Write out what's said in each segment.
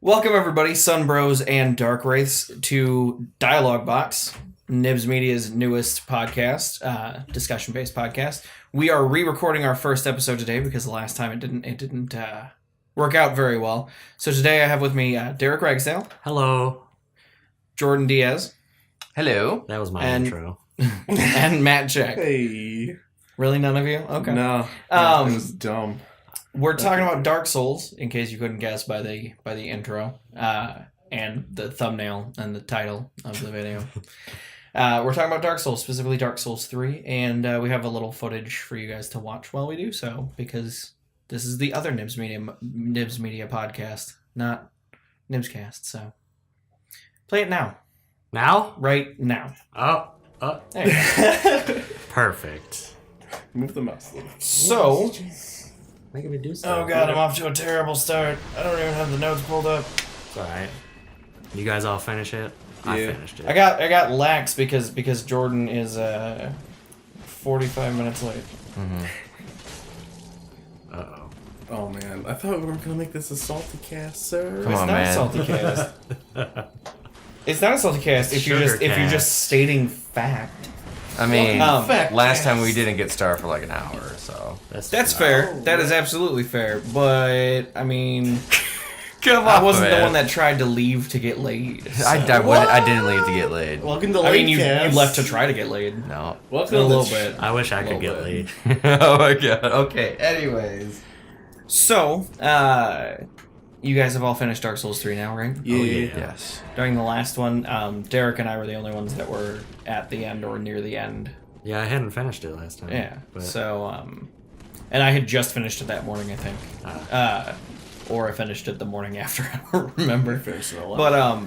Welcome everybody, Sun Bros and Dark Wraiths, to Dialogue Box, NIBSmedia's newest podcast, discussion-based podcast. We are re-recording our first episode today because the last time it didn't work out very well. So today I have with me Derek Ragsdale. Hello. Jordan Diaz. Hello. That was my intro. And Matt Jack. Hey. Really, none of you? Okay. No. It was dumb. We're talking about Dark Souls, in case you couldn't guess by the intro, and the thumbnail and the title of the video. We're talking about Dark Souls, specifically Dark Souls 3, and we have a little footage for you guys to watch while we do so, because this is the other NIBSmedia podcast, not NIBScast, so play it now. Now? Right now. Oh. There you go. Perfect. Move the mouse a little. So... Making me do stuff. Oh god, I'm off to a terrible start. I don't even have the notes pulled up. It's alright. You guys all finish it? I finished it. I got lax because Jordan is 45 minutes late. Mm-hmm. Uh-oh. Oh man, I thought we were gonna make this a salty cast, sir. It's not a salty cast. It's not a salty cast if you're just stating fact. I mean, Fact last time cast. we didn't get started for like an hour, so That's fair. That is absolutely fair. But I mean, come I wasn't the one that tried to leave to get laid. So. I didn't leave to get laid. Welcome to I mean, you Cast. left to try to get laid. No. Welcome A to little the bit. I wish I could get Little laid. Oh my god. Okay. Anyways. So, you guys have all finished Dark Souls 3 now, right? Yeah. Oh, yeah. Yes. During the last one, Derek and I were the only ones that were at the end or near the end. Yeah, I hadn't finished it last time. Yeah. But So, and I had just finished it that morning, I think. Or I finished it the morning after. I don't remember. Finished it a lot. But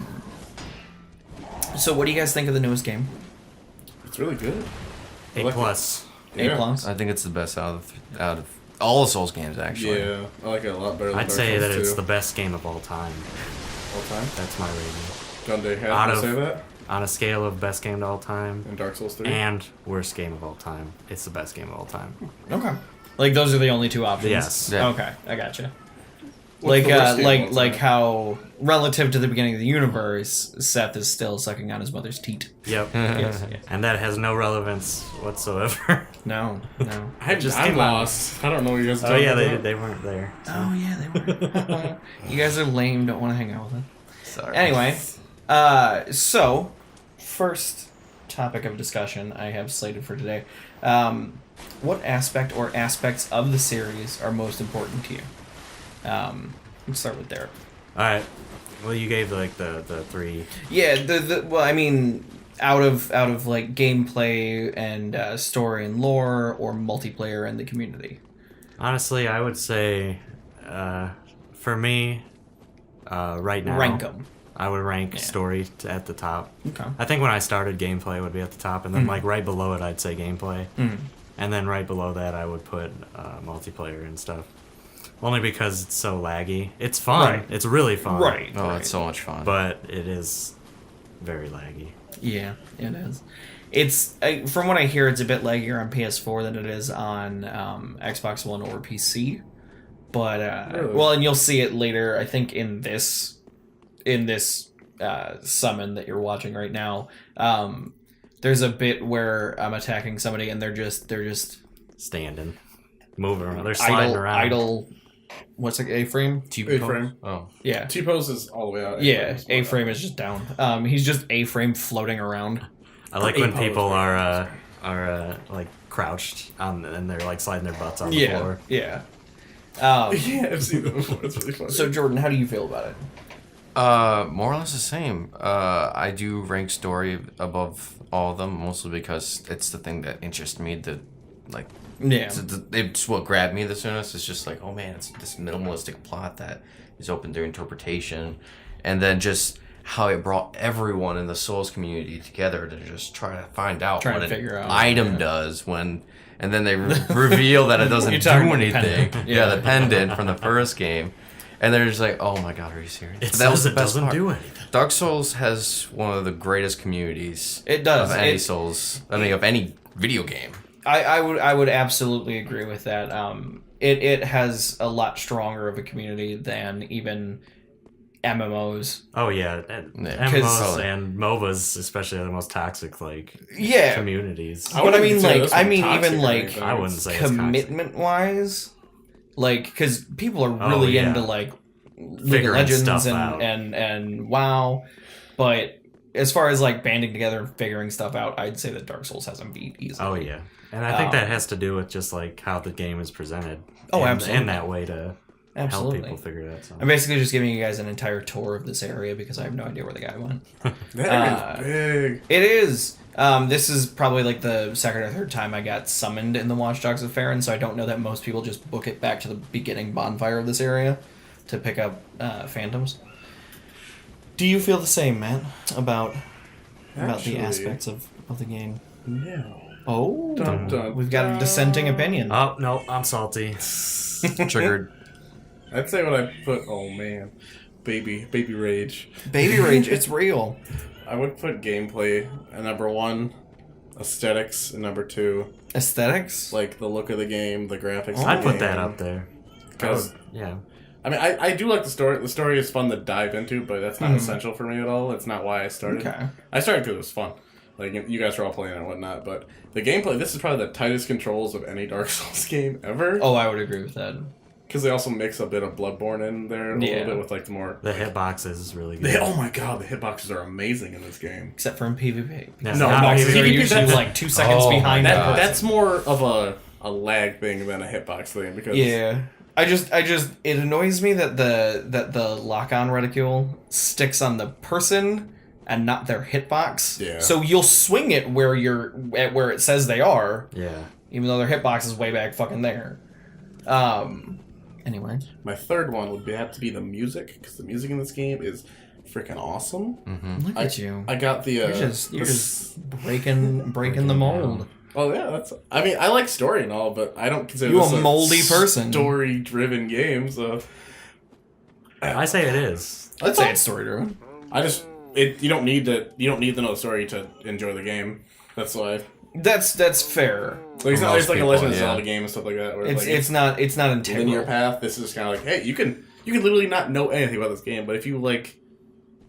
so what do you guys think of the newest game? It's really good. A like plus. A plus. I think it's the best out of all the Souls games, actually. Yeah, I like it a lot better than I'd Dark say Souls that it's 2. the best game of all time. All time. That's my rating. John Day Out had to of- say that On a scale of best game of all time in Dark Souls 3. and worst game of all time, it's the best game of all time. Okay. Like those are the only two options. Yes. Yeah. Okay, I gotcha. What's the worst game of all Like time? how relative to the beginning of the universe, Seth is still sucking on his mother's teat. Yep. Yes. And that has no relevance whatsoever. No. I'm came out. lost. I don't know what you guys are Oh talking yeah, about. they weren't there. So. Oh yeah, they were. You guys are lame. Don't want to hang out with them. Sorry. Anyway, so first topic of discussion I have slated for today. What aspect or aspects of the series are most important to you? Let's start with Derek. All right. Well, you gave like the three. Yeah, well, I mean, out of like gameplay and story and lore, or multiplayer and the community. Honestly, I would say, for me, right now, Rank them. I would rank Yeah. story at the top. Okay. I think when I started, gameplay would be at the top, and then like right below it, I'd say gameplay, and then right below that, I would put multiplayer and stuff. Only because it's so laggy. It's fun. Right. It's really fun. Right. Oh, it's so much fun. But it is very laggy. Yeah, it is. It's from what I hear, it's a bit laggier on PS4 than it is on Xbox One or PC. But Really? well, and you'll see it later. I think in this summon that you're watching right now. There's a bit where I'm attacking somebody and they're just Standing, moving around. They're sliding around. idle. What's it? A-frame? A-frame. Oh. Yeah. T-pose is all the way out. Yeah, A-frame is all A-frame out. is just down. He's just A-frame floating around. I like A when pose, people right? are like crouched on and they're like sliding their butts on the Yeah, floor. yeah. Yeah, I've seen that before. It's really funny. So Jordan, how do you feel about it? More or less the same. I do rank story above all of them, mostly because it's the thing that interests me. Yeah. It's what grabbed me the soonest. It's just like, oh man, it's this minimalistic plot that is open to interpretation, and then just how it brought everyone in the Souls community together to just try to find out Trying what to an figure out, item yeah. does when, and then they reveal that it doesn't You're do talking about the anything. pendant. Yeah, Yeah. the pendant from the first game, and they're just like, oh my god, are you serious? It But that was says the it best doesn't part. do anything. Dark Souls has one of the greatest communities. It does. Of any It- Souls. I mean, of any video game. I would absolutely agree with that. It has a lot stronger of a community than even MMOs. Oh yeah, and Yeah. MMOs and MOBAs especially are the most toxic Yeah, communities. I but I wouldn't mean, consider like, this I one mean, toxic even or like anything. I wouldn't say it's toxic. commitment wise, like, because people are Oh, really yeah. into like League of Figuring Legends stuff and, out. and WoW, but as far as like banding together and figuring stuff out, I'd say that Dark Souls has them beat easily. Oh yeah, and I think that has to do with just like how the game is presented. Oh, in, absolutely. In that way to Absolutely. help people figure that out. I'm basically just giving you guys an entire tour of this area because I have no idea where the guy went. That is big. It is. This is probably like the second or third time I got summoned in the Watch Dogs of Farron, so I don't know that most people just book it back to the beginning bonfire of this area to pick up phantoms. Do you feel the same, Matt, about the Actually, aspects of the game? No. Oh, Dun, dun, we've got a dissenting opinion. Oh no, I'm salty. Triggered. I'd say what I put. Oh man, baby rage. Baby rage, it's real. I would put gameplay at number 1, aesthetics at number 2, Aesthetics? like the look of the game, the graphics. I'd of the put that game. up there. Because Yeah. I mean, I do like the story. The story is fun to dive into, but that's not essential for me at all. It's not why I started. Okay. I started because it was fun. Like, you guys were all playing and whatnot, but the gameplay, this is probably the tightest controls of any Dark Souls game ever. Oh, I would agree with that. Because they also mix a bit of Bloodborne in there a little bit with, like, the more... The hitboxes is really good. oh my god, the hitboxes are amazing in this game. Except for in PvP. That's No, not no, PvP. They're PvP, usually that's- like 2 seconds Oh my behind God. that. That's more of a lag thing than a hitbox thing, because... Yeah. I just it annoys me that the lock-on reticule sticks on the person and not their hitbox. Yeah. So you'll swing it where where it says they are, Yeah. even though their hitbox is way back fucking there. Anyway. My third one would have to be the music, because the music in this game is freaking awesome. Look at you. I got the... You're just breaking the mold. Oh yeah, that's. I mean, I like story and all, but I don't consider You this a moldy person. story-driven game. So I say it is. I'd say it's story-driven. you don't need to know the story to enjoy the game. That's why. That's fair. Like, it's not. It's like a people, Legend of yeah. Zelda game and stuff like that. Where it's It's like, not linear integral. path. This is kind of like, hey, you can literally not know anything about this game, but if you like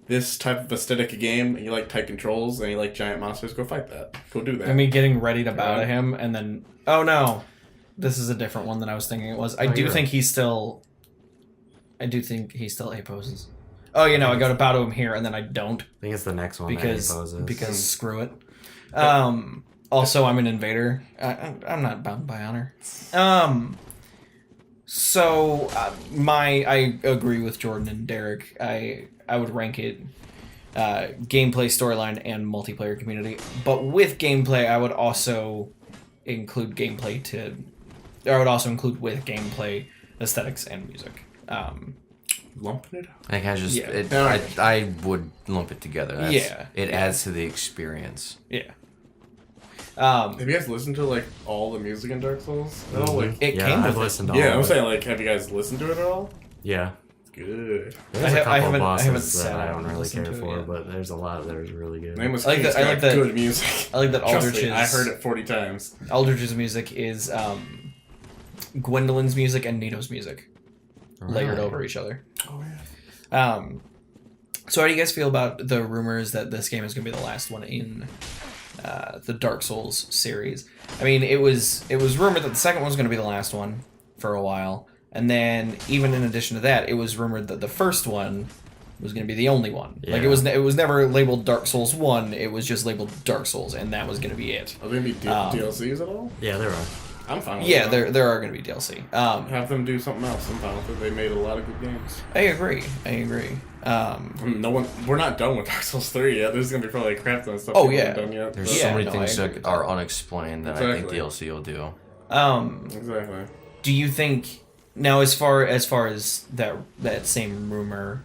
this type of aesthetic game and you like tight controls and you like giant monsters, go fight that. Go do that. I mean, getting ready to bow to him, and then oh no, this is a different one than I was thinking it was. I do think he still A poses. Oh, I go to bow to him here, and then I don't I think it's the next one because that he poses. because screw it. Also, I'm an invader. I'm not bound by honor. So I agree with Jordan and Derek. I would rank it gameplay, storyline, and multiplayer community. But with gameplay, I would also include with gameplay, aesthetics, and music. lumping it. I kind of just Yeah. I would lump it together. It adds to the experience. Yeah. Have you guys listened to like all the music in Dark Souls at all? Like, It Yeah, came I've with it. listened to all yeah, of I'm it. saying like, have you guys listened to it at all? Yeah. Good. There's a I couple haven't- of I haven't bosses sat that I down don't and really listened care to it for, yet. but there's a lot that are really good. Name was I like King's that- I like got that- good music. I like that Trust me, Aldrich's. I heard it 40 times. Aldrich's music is Gwendolyn's music and Nito's music layered Right. over each other. Oh yeah. So how do you guys feel about the rumors that this game is going to be the last one in the Dark Souls series? I mean, it was rumored that the second one was going to be the last one for a while, and then even in addition to that, it was rumored that the first one was going to be the only one. Like it Yeah. was never labeled Dark Souls 1, it was just labeled Dark Souls, and that was going to be it. Are there gonna be DLCs at all? Yeah, there are. I'm fine with Yeah, that. there are going to be DLC. Have them do something else. I'm fine with it. They made a lot of good games. I agree. We're not done with Dark Souls 3 yet. There's gonna be probably crap ton of stuff. Oh, we yeah. haven't done yet. There's but- Yeah, so many no, things I agree that with that. are unexplained that I think Exactly. DLC will do. Exactly. Do you think now, as far as that same rumor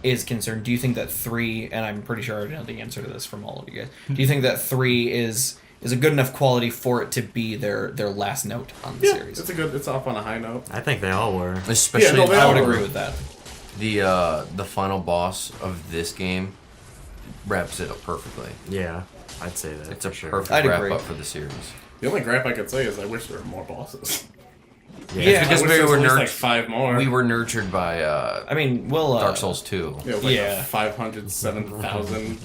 is concerned, do you think that 3, and I'm pretty sure I already know the answer to this from all of you guys, do you think that 3 is a good enough quality for it to be their last note on the Yeah, series? it's off on a high note. I think they all were. Especially no, they I would all agree were. with that. the final boss of this game wraps it up perfectly. Yeah, I'd say that. It's a for sure. perfect I'd wrap agree. up for the series. The only gripe I could say is I wish there were more bosses. Yeah, because I wish we there was were at least, nurtured. like 5 more. We were nurtured by I mean, we'll Dark Souls 2. Yeah, it was like Yeah. 507,000.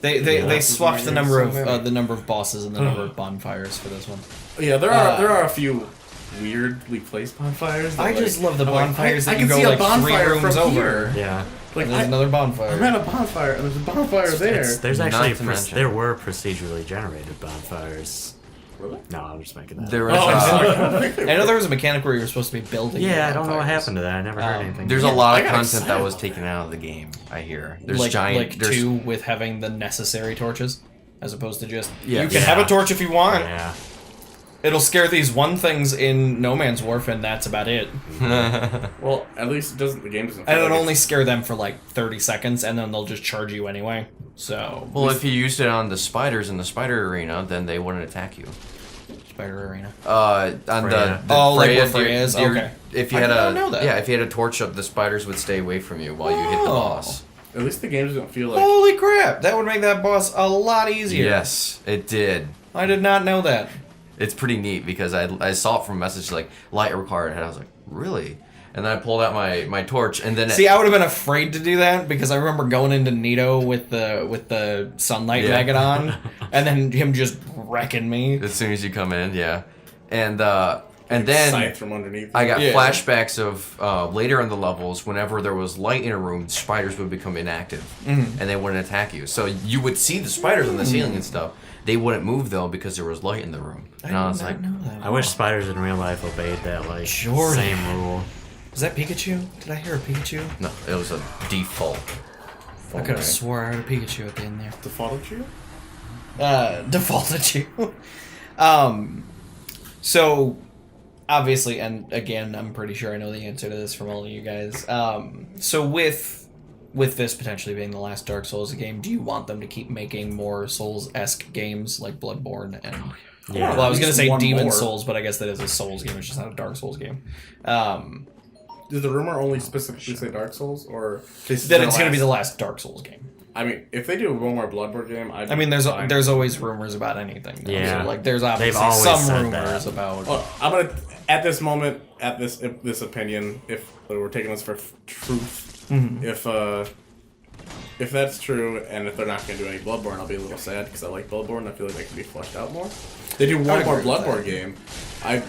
They swapped the number of So many. the number of bosses and the number of bonfires for this one. Yeah, there are a few weirdly placed bonfires. that, I like, just love the I'm like, bonfires I that you can go see a like 3 bonfire rooms from over. here. Yeah. Like And there's another bonfire. I'm at a bonfire and there's a bonfire there. There's Not actually to mention- there were procedurally generated bonfires. Really? No, I'm just making that. There up. was I know there was a mechanic where you were supposed to be building. Yeah, the I don't know what bonfires. happened to that. I never heard anything. there's Yeah, a lot I of got content that excited was about taken out of the game. I hear there's like, giant. like there's 2 with having the necessary torches, as opposed to just Yeah. you can Yeah. have a torch if you want. Yeah. It'll scare these one things in No Man's Wharf, and that's about it. Well, at least it doesn't. The game doesn't. And feel it'll like only scare them for like 30 seconds, and then they'll just charge you anyway. So, Well, if you used it on the spiders in the spider arena, then they wouldn't attack you. Spider Arena. On Freya. the Oh, like Freya, where Freya is? Okay. If you I had did not a know that. yeah, if you had a torch up, the spiders would stay away from you while you hit the Oh. boss. At least the game doesn't feel like. Holy crap! That would make that boss a lot easier. Yes, it did. I did not know that. It's pretty neat because I saw it from a message like light required, and I was like, really? And then I pulled out my torch, and then See, I would have been afraid to do that because I remember going into Nito with the sunlight Yeah. maggot on, and then him just wrecking me. as soon as you come in, yeah, and then Scythe from underneath. I got Yeah. flashbacks of later in the levels, whenever there was light in a room, spiders would become inactive, and they wouldn't attack you. So you would see the spiders on the ceiling and stuff. They wouldn't move though because there was light in the room. And I was like, know that. I wish spiders in real life obeyed that like Jordan. same rule. Is that Pikachu? Did I hear a Pikachu? no, it was a default. I could have swore I heard a Pikachu at the end there. Defaulted you? Defaulted you. So obviously, and again, I'm pretty sure I know the answer to this from all of you guys. So with this potentially being the last Dark Souls game, do you want them to keep making more Souls-esque games like Bloodborne and? Yeah. Well, I was At gonna least say one Demon more. Souls, but I guess that is a Souls game. It's just not a Dark Souls game. Does the rumor only specifically say Dark Souls, or Then it's gonna be the last Dark Souls game. I mean, if they do one more Bloodborne game, I mean, there's always rumors about anything. Though. Yeah. So, like there's They've obviously always some said rumors that. about. Well, I'm gonna at this moment, at this opinion, if we're taking this for truth, if that's true, and if they're not gonna do any Bloodborne, I'll be a little sad because I like Bloodborne. I feel like that could be fleshed out more. They do one I'd more agree with Bloodborne that. game, I'd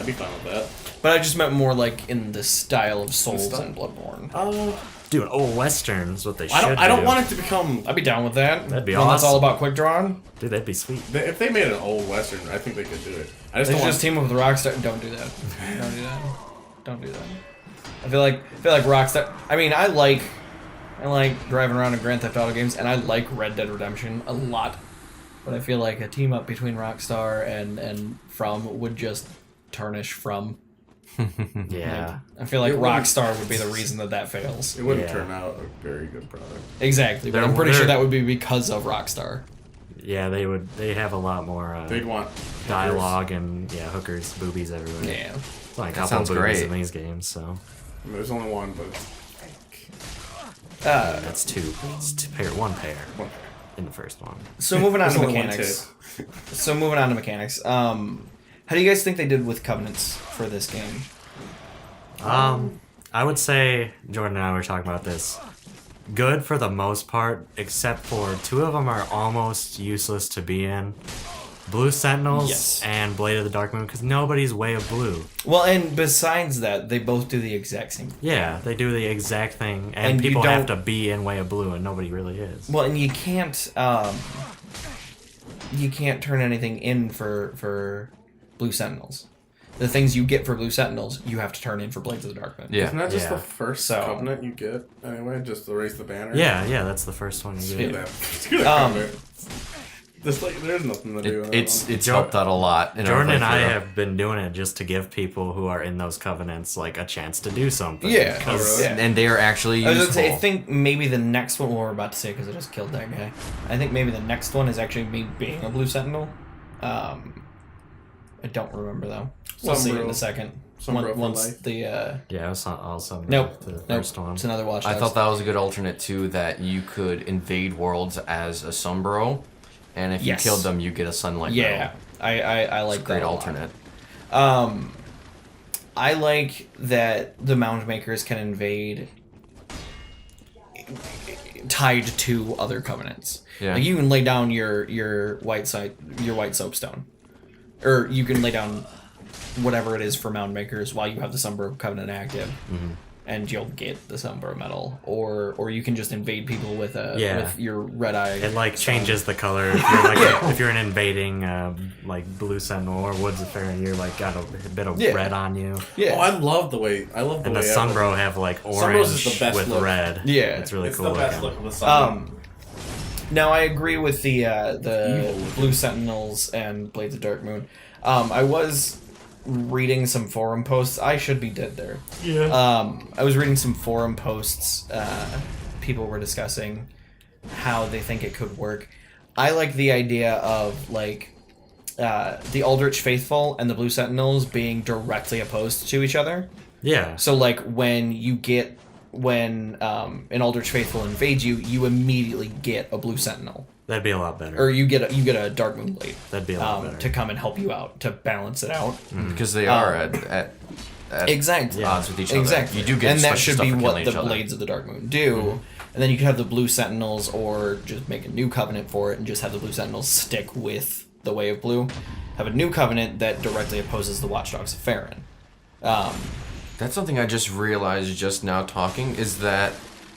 be fine with that. But I just meant more like in the style of Souls style. and Bloodborne. Dude, old westerns, what they should I don't do. want it to become. I'd be down with that. That'd be One that's all awesome. about quick drawn. Dude, that'd be sweet. If they made an old western, I think they could do it. I just They don't should want. just team up with Rockstar. Don't do that. Don't do that. Don't do that. I feel like Rockstar. I mean, I like driving around in Grand Theft Auto games, and I like Red Dead Redemption a lot. But I feel like a team up between Rockstar and From would just tarnish From. Yeah. I feel like It wouldn't- Rockstar would be the reason that fails. It wouldn't Yeah. turn out a very good product. Exactly, but They're- I'm pretty sure they're- that would be because of Rockstar. Yeah, they would. They have a lot more They'd want dialogue and hookers, boobies everywhere. Yeah. It's like a That couple sounds boobies great. in these games, so I mean, there's only one, but it's that's two. It's one pair one. in the first one. So moving on There's to only one mechanics. tit. How do you guys think they did with covenants for this game? I would say Jordan and I were talking about this. Good for the most part, except for 2 of them are almost useless to be in. Blue Sentinels Yes. and Blade of the Dark Moon, because nobody's way of blue. Well, and besides that, they both do the exact same. Yeah, they do the exact thing, and, And you people have to don't- be in way of blue, and nobody really is. Well, and you can't turn anything in for Blue Sentinels. The things you get for Blue Sentinels, you have to turn in for Blades of the Dark Moon. Yeah. Isn't that just Yeah. the first So- covenant you get anyway? Just to raise the banner. Yeah, that's the first one you Screw get. that. Screw that covenant. There's nothing to do. in that It's one. helped out a lot. In our Jordan and I playthrough. have been doing it just to give people who are in those covenants like a chance to do something. Yeah. 'Cause- Yeah. and they are actually I was useful. gonna say, I think maybe the next one, what we're about to say, because I just killed that guy. I think maybe the next one is actually me being a Blue Sentinel. I don't remember though. We'll see in Sombro. a second. Sombro for Once life. the Yeah, it was also nope, the nope, first one. it's another Watch I Dogs. thought that was a good alternate too. That you could invade worlds as a Sombro, and if Yes. you killed them, you get a sunlight. Yeah, medal. I like It's a great that a lot. alternate. I like that the mound makers can invade tied to other covenants. Yeah. Like you can lay down your white soapstone, or you can lay down whatever it is for mound makers while you have the Sunbro Covenant active, and you'll get the Sunbro medal. Or you can just invade people with with your red eye. It like changes the color. If you're like if you're an invading like Blue Sentinel or Woods of Faerie, you're like got a bit of red on you. Yeah. Oh, I love the way And the Sunbro have like Sunbro's orange is the best with look. red. Yeah. It's really It's cool the best looking. look of the Sunbro. Now I agree with the Evil. Blue Sentinels and Blades of Dark Moon. I was reading some forum posts. I should be dead there. Yeah. I was reading some forum posts. People were discussing how they think it could work. I like the idea of like the Aldrich Faithful and the Blue Sentinels being directly opposed to each other. Yeah. So like when an Aldrich Faithful invades you, you immediately get a Blue Sentinel, That'd be a lot better. or you get a Dark Moon Blade. That'd be a lot better. To come and help you out to balance it out. Because they are at Exactly. odds with each other. Exactly. You do get and that special should stuff be for what killing the each other. Blades of the Dark Moon do. And then you could have the Blue Sentinels, or just make a new covenant for it and just have the Blue Sentinels stick with the Way of Blue. Have a new covenant that directly opposes the Watchdogs of Farron. That's something I just realized just now talking, is that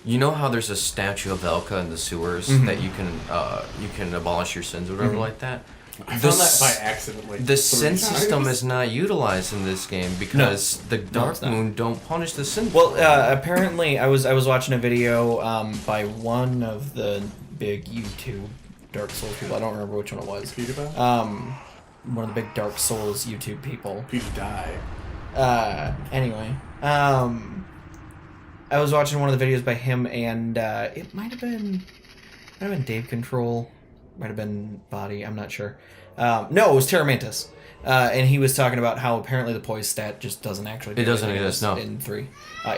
you know how there's a statue of Elka in the sewers that you can abolish your sins or whatever like that? I found that by accident. Like The 3 sin system times. is not utilized in this game because the Dark it's not. Moon don't punish the sin. Well, apparently, I was watching a video by one of the big YouTube Dark Souls people. I don't remember which one it was. PewDiePie? One of the big Dark Souls YouTube people. PewDiePie. Anyway, I was watching one of the videos by him, and it might have been Dave Control, might have been Body, I'm not sure. No, it was Terramantis. And he was talking about how apparently the poise stat just doesn't actually do It doesn't anything exist, no. in 3.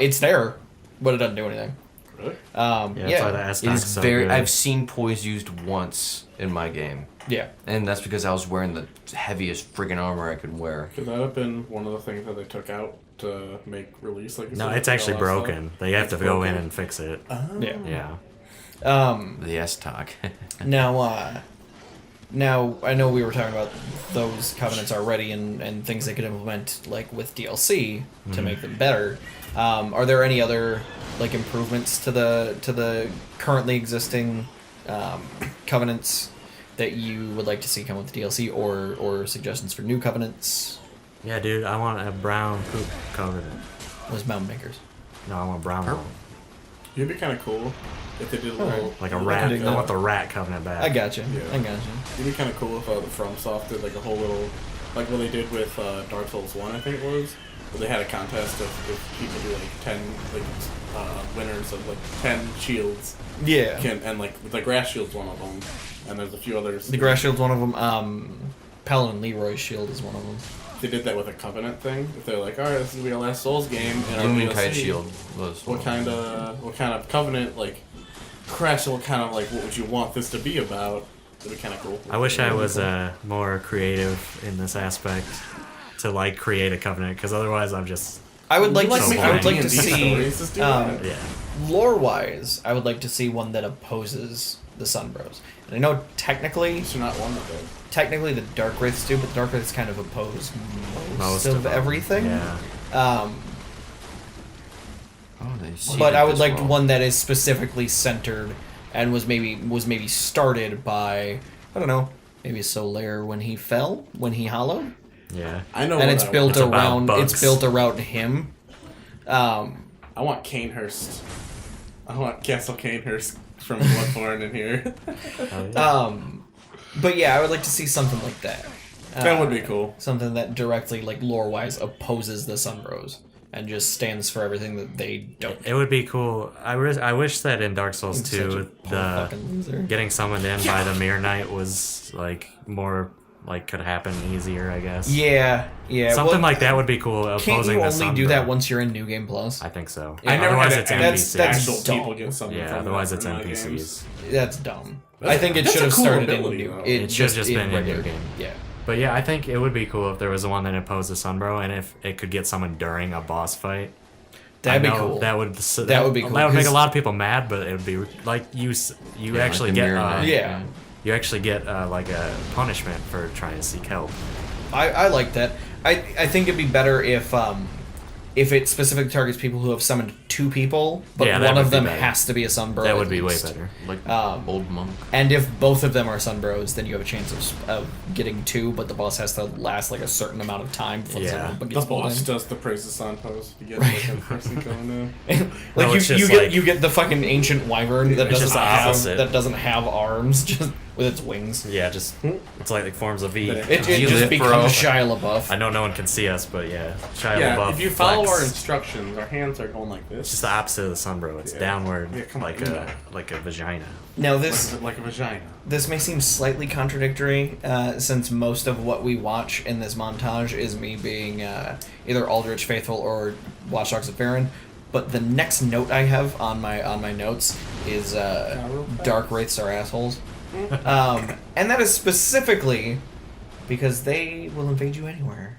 It's there, but it doesn't do anything. Really? Yeah, that's why the S It stock's is so very. good. I've seen poise used once in my game, Yeah. and that's because I was wearing the heaviest friggin' armor I could wear. Could that have been one of the things that they took out to make release? Like you No, said, it's like actually all that stuff? broken. They have It's to go in broken? and fix it. Yeah. Yeah. The S talk. Now I know we were talking about those covenants already and things they could implement like with DLC to make them better. Are there any other like improvements to the currently existing covenants that you would like to see come with the DLC, or suggestions for new covenants? Yeah, dude, I want a brown poop covenant. Those mound makers. No, I want brown one. It'd be kind of cool if they did a little Like a rat. dig I that. want the rat covenant back. I gotcha. Yeah. I gotcha. It'd be kind of cool if the FromSoft did like a whole little, like what they did with Dark Souls 1, I think it was, where they had a contest of if people do like 10 winners of like 10 shields Yeah. and like the grass shield's one of them, and there's a few others. The grass shield's one of them. Paladin Leroy's shield is one of them. They did that with a covenant thing. If they're like, all right, this is gonna be our last Souls game, and our Lumen DLC, Kite Shield was. What kind of covenant like crash? What kind of like what would you want this to be about? It'd be kind of cool. I wish I was more creative in this aspect to like create a covenant, because otherwise I'm just I would like like to. making I would like to D&D see. stories, just do that. yeah. Lore-wise, I would like to see one that opposes the Sunbros. And I know technically It's not one of them. the Dark Wraiths do, but the Dark Wraiths kind of oppose most of them. everything. Yeah. But I would like one that is specifically centered and was maybe started by, I don't know, maybe Solaire when he fell, when he hollowed, Yeah. I know. and what it's I built want. It's about around bugs. him. I want Canehurst. I want Castle Canehurst from Bloodborne in here. But yeah, I would like to see something like that. That would be cool. Something that directly, like lore-wise, opposes the Sunbros and just stands for everything that they don't. It would be cool. I wish that in Dark Souls Such a 2, poor fucking loser. getting summoned in by the Mirror Knight was like more like could happen easier, I guess. Yeah. Something well, like that would be cool. Can't Opposing you the only do Sunbro. that once you're in New Game Plus? I think so. Yeah, I never otherwise had it's NPCs. that's Actual dumb. people get something. Yeah, from otherwise that it's in my NPCs. games. That's dumb. That's- I think it that's should a have cool started in ability, New. though. It should have just been in regular New Game. Yeah. But yeah, I think it would be cool if there was one that imposed a Sunbro, and if it could get someone during a boss fight. That'd be I know cool. That would would be cool, That would make a 'cause- lot of people mad, but it would be like you actually like the get mirror knight. Yeah. you actually get like a punishment for trying to seek help. I like that. I think it'd be better if it specifically targets people who have summoned 2 people, but Yeah, that one would of be them better. has to be a Sunbro. That at would be way least. better. Like old monk. And if both of them are Sunbros, then you have a chance of getting 2, but the boss has to last like a certain amount of time before Yeah. someone The gets pulled boss in. does the praises on post. You get like a person going in. Like No, it's you just get like- you get the fucking ancient wyvern that It's just opposite. doesn't have arms, just with its wings. Yeah, just it's like forms a V. It- It You just live, becomes bro. Shia LaBeouf. I know no one can see us, but yeah, Shia Yeah, LaBeouf if you follow our flex. instructions, our hands are going like It's this. just the opposite of the Sunbro. It's Yeah. downward, Yeah, come on, like do a that. like a vagina. Now this Like a vagina. this may seem slightly contradictory, since most of what we watch in this montage is me being either Aldrich Faithful or Watch Dogs of Farron. But the next note I have on my notes is real fast. Dark Wraiths are assholes, and that is specifically because they will invade you anywhere,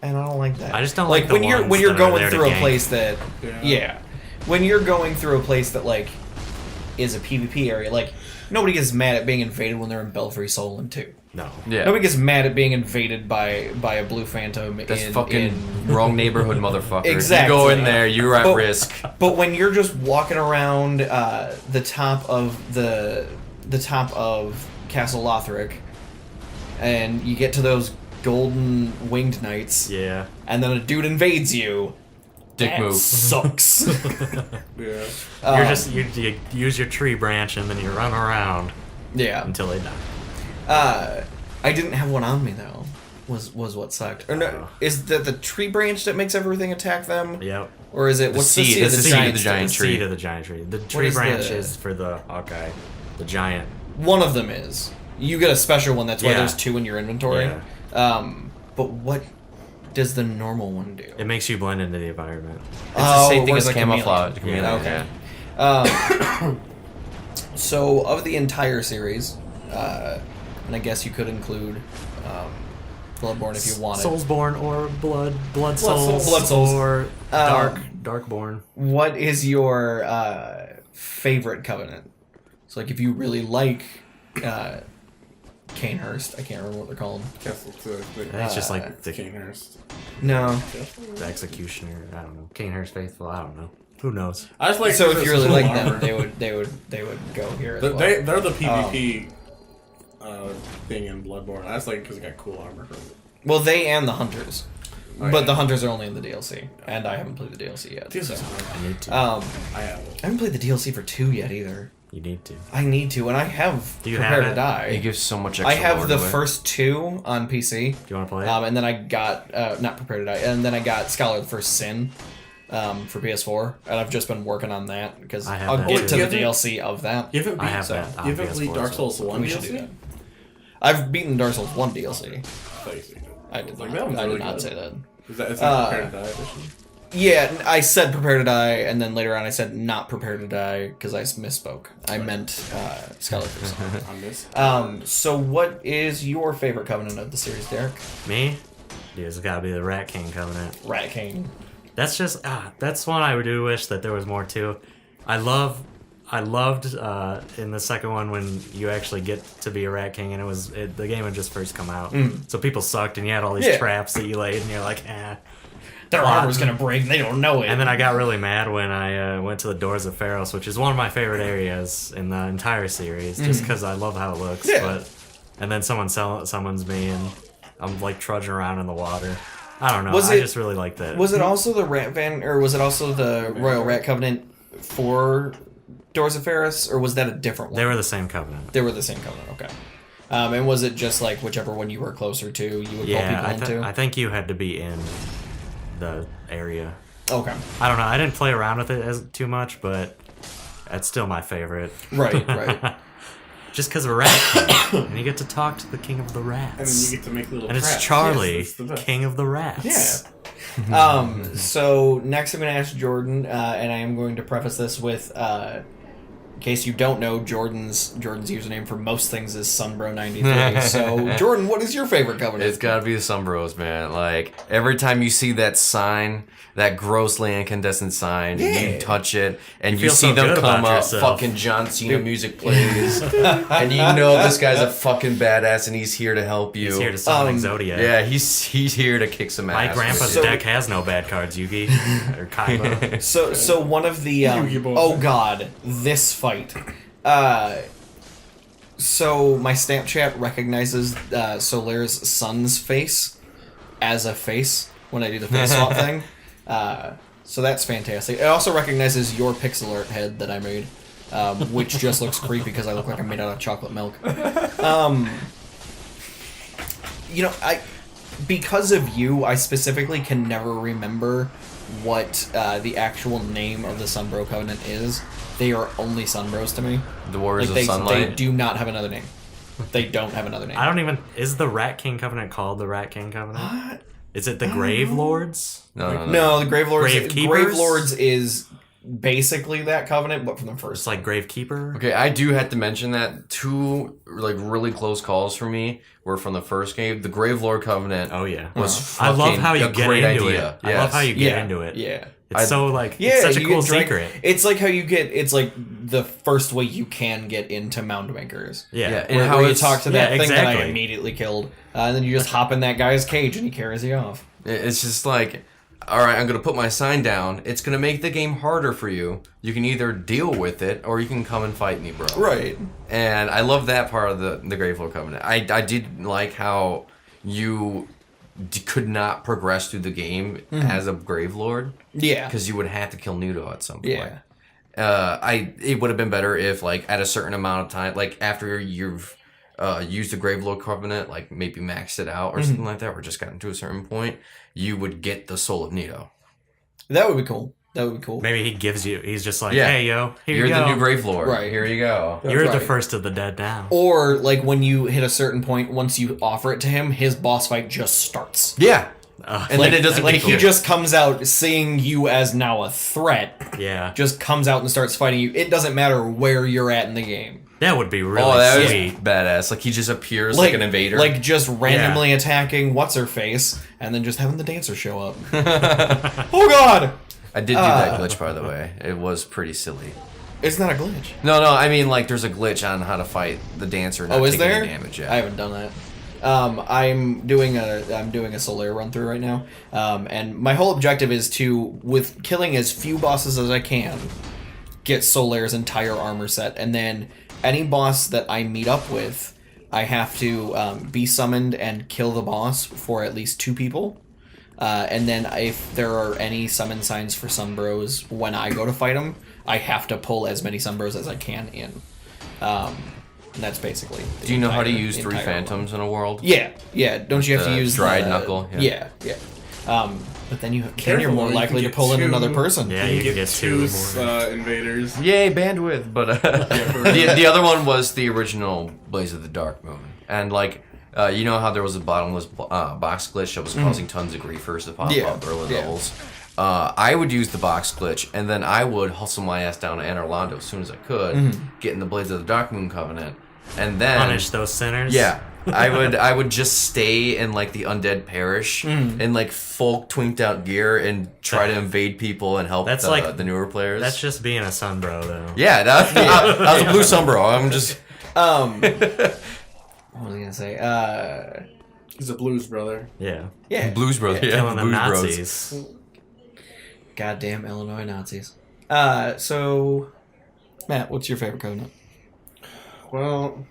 and I don't like that. I just don't like the when you're ones when you're that are going there to through a gank. place that Yeah. when you're going through a place that like is a PvP area, like nobody gets mad at being invaded when they're in Belfry Solon 2. No. Yeah. Nobody gets mad at being invaded by a blue phantom. That's in, fucking in- wrong neighborhood, motherfucker. Exactly. You go in there, you're at But- risk. But when you're just walking around the top of the top of Castle Lothric, and you get to those golden winged knights, Yeah. and then a dude invades you, Dick that move. sucks. Yeah. You're just you use your tree branch and then you run around Yeah. until they die. I didn't have one on me though. Was what sucked. Or no, is that the tree branch that makes everything attack them? Yep. Or is it what's the seed, seed of it's the the seed of giant? the giant The tree. seed of the giant tree. The tree is branch the- is for the Hawkeye, the giant. One of them is. You get a special one. That's why Yeah. there's 2 in your inventory. Yeah. But what does the normal one do? It makes you blend into the environment. It's the same thing whereas as a chameleon. camouflage. Chameleon, Okay. yeah. So of the entire series, and I guess you could include Bloodborne if you wanted. Soulsborne or Blood Souls. Souls, Blood Souls. or Darkborn. What is your favorite covenant? So like if you really like Canehurst, I can't remember what they're called. Castle to I think it's just like the Canehurst. No. executioner. I don't know. Canehurst Faithful. I don't know. Who knows? I just like. So if this you really cool like armor. them, they would go here as well. They're the PvP thing in Bloodborne. I just like it because it got cool armor from it. Well, they and the hunters, Oh, but yeah. the hunters are only in the DLC, and I haven't played the DLC yet. This So. is hard. I need to. I have it. I haven't played the DLC for 2 yet either. You need to. I need to, and I have Do you Prepare have to it? Die. It gives so much extra I have lore the to it. first 2 on PC, Do you want to play it? and then I got not Prepare to Die, and then I got Scholar of the First Sin for PS4, and I've just been working on that because I have I'll that get too. to the You haven't- DLC of that. You haven't I beat, have that on you haven't beat PS4 Dark as well, Souls so 1 We should do DLC? that. I've beaten Dark Souls 1 DLC. I did Like, not. that one's I really did not good. say that. Is that Prepare to Die edition? Yeah, I said Prepare to Die, and then later on I said not Prepare to Die because I misspoke. I meant Scholar of the First Sin. On this? So what is your favorite covenant of the series, Derek? Me? Dude, it's gotta be the Rat King Covenant. Rat King. That's just that's one I do wish that there was more to. I loved in the second one when you actually get to be a Rat King, and the game had just first come out, so people sucked, and you had all these Yeah. traps that you laid, and you're like, Their Well, armor's gonna break, and they don't know it. And then I got really mad when I went to the Doors of Pharos, which is one of my favorite areas in the entire series, just because I love how it looks. Yeah. And then someone summons me, and I'm like trudging around in the water. I don't know. Was I it- just really like that. Was it also the Rat Van, or was it also the Royal Rat Covenant for Doors of Pharos, or was that a different one? They were the same covenant. They were the same covenant. Okay. And was it just like whichever one you were closer to, you would Yeah, call people into? I think you had to be in the area. Okay. I don't know. I didn't play around with it too much, but it's still my favorite. Right. Right. Just because of Rat King, and you get to talk to the King of the Rats. And then you get to make little And it's traps. Charlie, Yes, it's the best. King of the Rats. Yeah. So next I'm going to ask Jordan, and I am going to preface this with in case you don't know, Jordan's username for most things is Sunbro93. So, Jordan, what is your favorite covenant? It's gotta be the Sunbros, man. Like, every time you see that sign, that grossly incandescent sign, you touch it, and you see so them good come about up, yourself. fucking John Cena music plays, and you know this guy's a fucking badass, and he's here to help you. He's here to summon Zodiac. Yeah, he's here to kick some ass. My grandpa's So- deck has no bad cards, Yugi. Or Kaiba. So one of the Yu-Gi-Oh! oh god, this fight. So my Snapchat recognizes Solaire's son's face as a face when I do the face swap thing. So that's fantastic. It also recognizes your pixel art head that I made, which just looks creepy because I look like I'm made out of chocolate milk. Because of you, I specifically can never remember what the actual name of the Sunbro Covenant is. They are only Sunbros to me. The Warriors Like of Sunlight. they do not have another name. They don't have another name. I don't even. Is the Rat King Covenant called the Rat King Covenant? Is it the Grave Lords? No, the Grave Lords. Grave Keepers? Grave Lords is basically that covenant, but from the first. It's like Grave Keeper. Okay, I do have to mention that two really close calls for me were from the first game. The Grave Lord Covenant Oh yeah. was I love fucking how you a get great into idea. it. I love how you get into it. Yeah. It's so like Yeah, it's such a you cool get drag- secret. It's like how you get. It's like the first way you can get into Mound Makers. Yeah. Yeah, and Where, how where you it's- talk to that yeah, thing that I exactly. immediately killed, and then you just hop in that guy's cage and he carries you off. It's just like, all right, I'm going to put my sign down. It's going to make the game harder for you. You can either deal with it or you can come and fight me, bro. Right. And I love that part of the Grave Lord Covenant. I did like how you could not progress through the game as a Grave Lord Yeah. because you would have to kill Nudo at some point. Yeah. It would have been better if, like, at a certain amount of time, like after you've used the Grave Lord Covenant, like maybe maxed it out or something like that, or just gotten to a certain point, you would get the Soul of Nido. That would be cool. That would be cool. Maybe he gives you. He's just like, Yeah. hey yo, here You're you go. the new Grave Lord. Right. Here you go. You're the right. first of the dead now. Or like when you hit a certain point, once you offer it to him, his boss fight just starts. Yeah. And Like, then it doesn't like get he cool. just comes out seeing you as now a threat. Yeah. Just comes out and starts fighting you. It doesn't matter where you're at in the game. That would be really Oh, that sweet. was badass. Like he just appears like an invader. Like just randomly attacking what's her face, and then just having the dancer show up. Oh God! I did do that glitch, by the way. It was pretty silly. It's not a glitch. No, I mean, like, there's a glitch on how to fight the dancer and not Oh, is take any there? damage. Yeah. I haven't done that. I'm doing a Solaire run through right now, and my whole objective is to, with killing as few bosses as I can, get Solaire's entire armor set, and then any boss that I meet up with, I have to be summoned and kill the boss for at least 2 people. And then if there are any summon signs for Sunbros when I go to fight them, I have to pull as many Sunbros as I can in. And that's basically. Do you know how to use 3 phantoms in a world? Yeah. Don't you have The to use dried knuckle? Yeah. But then you're Careful, more you likely can to pull get in another 2. person. Yeah, you can get 2 more. Invaders. Yay, bandwidth! But the other one was the original Blaze of the Dark Moon, and like. You know how there was a bottomless box glitch that was causing tons of griefers to pop up early levels? I would use the box glitch, and then I would hustle my ass down to Anorlando as soon as I could, get in the Blades of the Dark Moon Covenant, and then... Punish those sinners. Yeah. I would just stay in, like, the Undead Parish in, like, full twinked out gear and try to invade people and help That's like- the newer players. That's just being a sunbro, though. Yeah, that was a blue Sunbro. I'm just... What was I gonna say? He's a blues brother. Yeah. Yeah. Blues Brothers. Yeah, Killing the Blues Bros. Nazis. Goddamn Illinois Nazis. So, Matt, what's your favorite covenant? Well,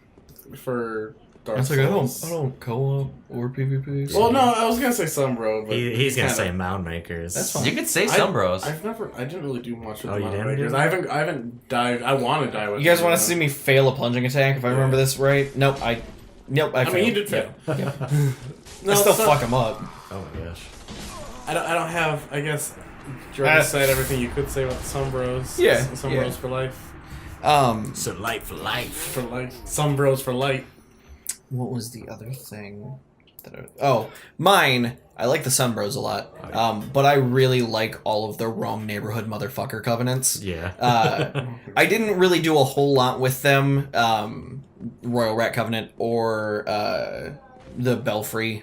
for Dark It's like I Souls. don't co-op or PvP. Well, no, I was gonna say Sunbro, but He's gonna kinda- say Mound Makers. That's fine. You could say I- Sunbros. I didn't really do much with Oh, you Mountain didn't Bikers. do I haven't dived. I want to dive with. You guys them, want to see me fail a plunging attack? If I remember this right, nope. I I mean, you did fail. Yeah. No, I still Sun- fuck him up. Oh my gosh. I don't have. I guess Jordan said everything you could say about the Sunbros. Yeah, Sunbros yeah. for life. So light for life. For life. Sunbros for light. What was the other thing Oh, mine. I like the Sunbros a lot, but I really like all of the wrong neighborhood motherfucker covenants. Yeah. I didn't really do a whole lot with them, Royal Rat Covenant or the Belfry.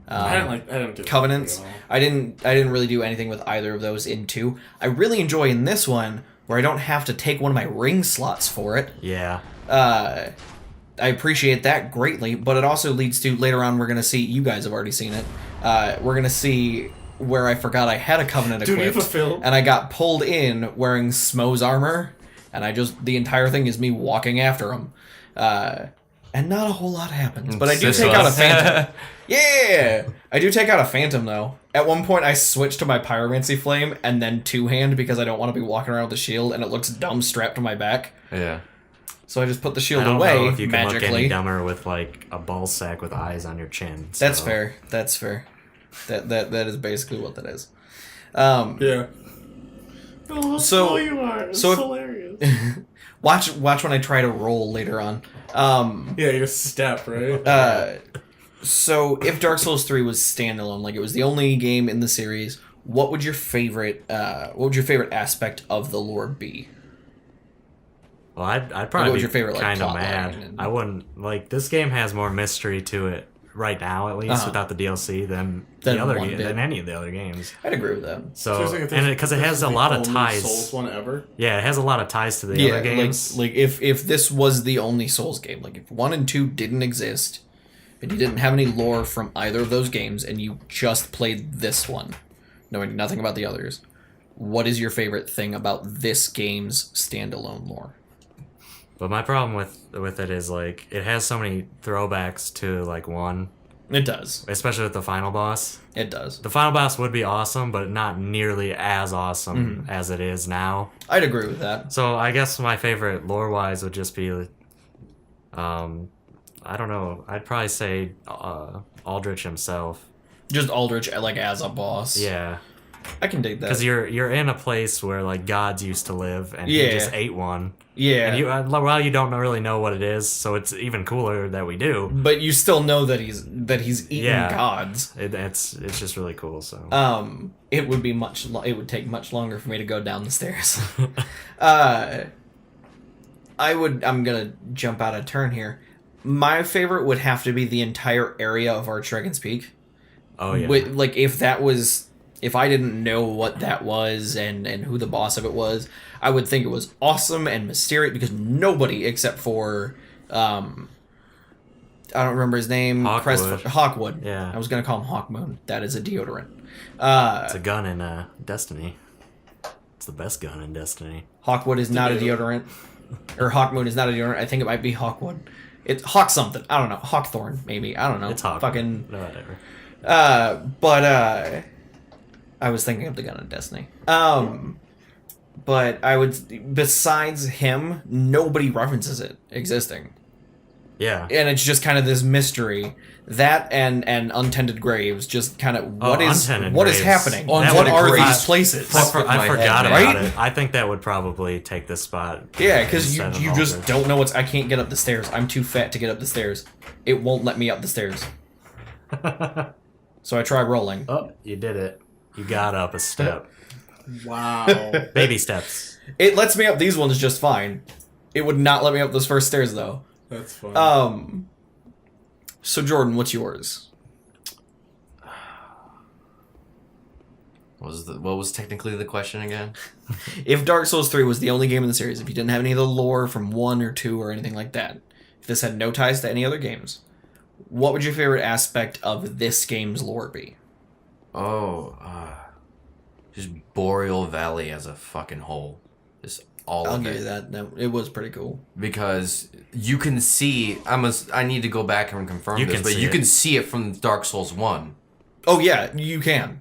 I didn't do Covenants. that at all. I didn't really do anything with either of those in 2. I really enjoy in this one where I don't have to take one of my ring slots for it. Yeah. I appreciate that greatly, but it also leads to later on we're gonna see. You guys have already seen it. We're gonna see where I forgot I had a covenant Duty equipped, fulfilled. and I got pulled in wearing Smo's armor, and the entire thing is me walking after him, and not a whole lot happens. But I do take out a phantom. Yeah, I do take out a phantom though. At one point, I switched to my pyromancy flame and then 2-hand because I don't want to be walking around with a shield, and it looks dumb strapped to my back. Yeah. So I just put the shield I don't away know if you can look any magically. dumber with like a ball sack with eyes on your chin. So. That's fair. That's fair. That is basically what that is. Yeah. So- you are. It's so if- hilarious. Watch when I try to roll later on. Yeah, you just step, right? So if Dark Souls 3 was standalone, like it was the only game in the series, what would your favorite aspect of the lore be? Well, I'd What probably was be your favorite, like, kind of plot mad. line and- I wouldn't like this game has more mystery to it right now, at least Uh-huh. without the DLC than Than the other one did. than any of the other games. I'd agree with that. So Seriously, if and this- because it this has is a the lot of only ties. Souls one ever. Yeah, it has a lot of ties to the Yeah, other games. like if this was the only Souls game, like if 1 and 2 didn't exist, and you didn't have any lore from either of those games, and you just played this one, knowing nothing about the others, what is your favorite thing about this game's standalone lore? But my problem with it is like it has so many throwbacks to like 1, It does. especially with the final boss. It does. The final boss would be awesome, but not nearly as awesome Mm-hmm. as it is now. I'd agree with that. So I guess my favorite lore-wise would just be, I don't know. I'd probably say Aldrich himself. Just Aldrich, like, as a boss. Yeah, I can dig that. because you're in a place where like gods used to live, and Yeah. he just ate one. Yeah. And well, you don't really know what it is, so it's even cooler that we do. But you still know that he's eating Yeah. gods. It's just really cool. So It would be it would take much longer for me to go down the stairs. I'm gonna jump out a turn here. My favorite would have to be the entire area of Archdragon's Peak. oh yeah, Like if I didn't know what that was and who the boss of it was, I would think it was awesome and mysterious because nobody except for I don't remember his name. Hawkwood. Hawkwood. Yeah. I was gonna call him Hawkmoon. That is a deodorant. it's a gun in Destiny. It's the best gun in Destiny. Hawkwood is not a deodorant. Or Hawkmoon is not a deodorant. I think it might be Hawkwood. It's Hawk something. I don't know. Hawkthorn, maybe. I don't know. It's Hawk. Fucking. Whatever. But I was thinking of the gun in Destiny. But I would. Besides him, nobody references it existing, Yeah. and it's just kind of this mystery. That and untended graves, just kind of what is Untended Graves. That Happening? What would are agree. these places? I, Fuck with I my forgot head, about right? it. I think that would probably take this spot. Yeah, because instead of you just Aldrich. don't know what's. I can't get up the stairs. I'm too fat to get up the stairs. It won't let me up the stairs. So I try rolling. Oh, you did it. You got up a step. Wow. Baby steps. It lets me up these ones just fine. It would not let me up those first stairs though. That's funny. So Jordan, what's yours? What was technically the question again? If Dark Souls 3 was the only game in the series, if you didn't have any of the lore from 1 or 2 or anything like that, if this had no ties to any other games, what would your favorite aspect of this game's lore be? Oh, just Boreal Valley as a fucking whole. Just all I'll of give it. you that. It was pretty cool. Because you can see. I need to go back and confirm You this, can but see you it. can see it from Dark Souls 1. Oh yeah, you can.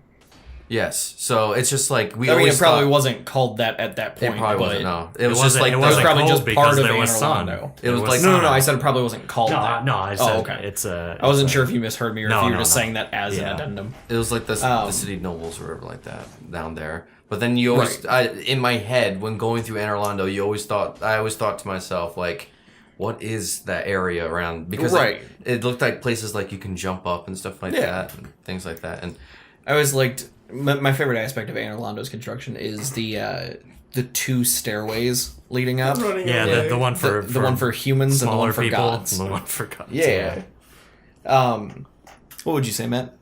Yes. So it's just like we I mean, always it probably thought, wasn't called that at that point. It probably but wasn't. No, it It was just wasn't- like it It was wasn't probably cold just because part of there was sun. Anor. It was like- No, I said it probably wasn't called that. No, I said okay. it's I wasn't sure if you misheard me or if you were just no. saying that as an Yeah. addendum. it was like the city nobles or whatever like that down there. But then you always, in my head, when going through Anor Londo, I always thought to myself like, what is that area around? Because Right. it looked like places like you can jump up and stuff like Yeah. that, and things like that. And I always liked my favorite aspect of Anor Londo's construction is the 2 stairways leading up. Running Yeah, away. the one for The one for humans and the smaller one for people, gods. and the one for gods. Yeah. What would you say, Matt?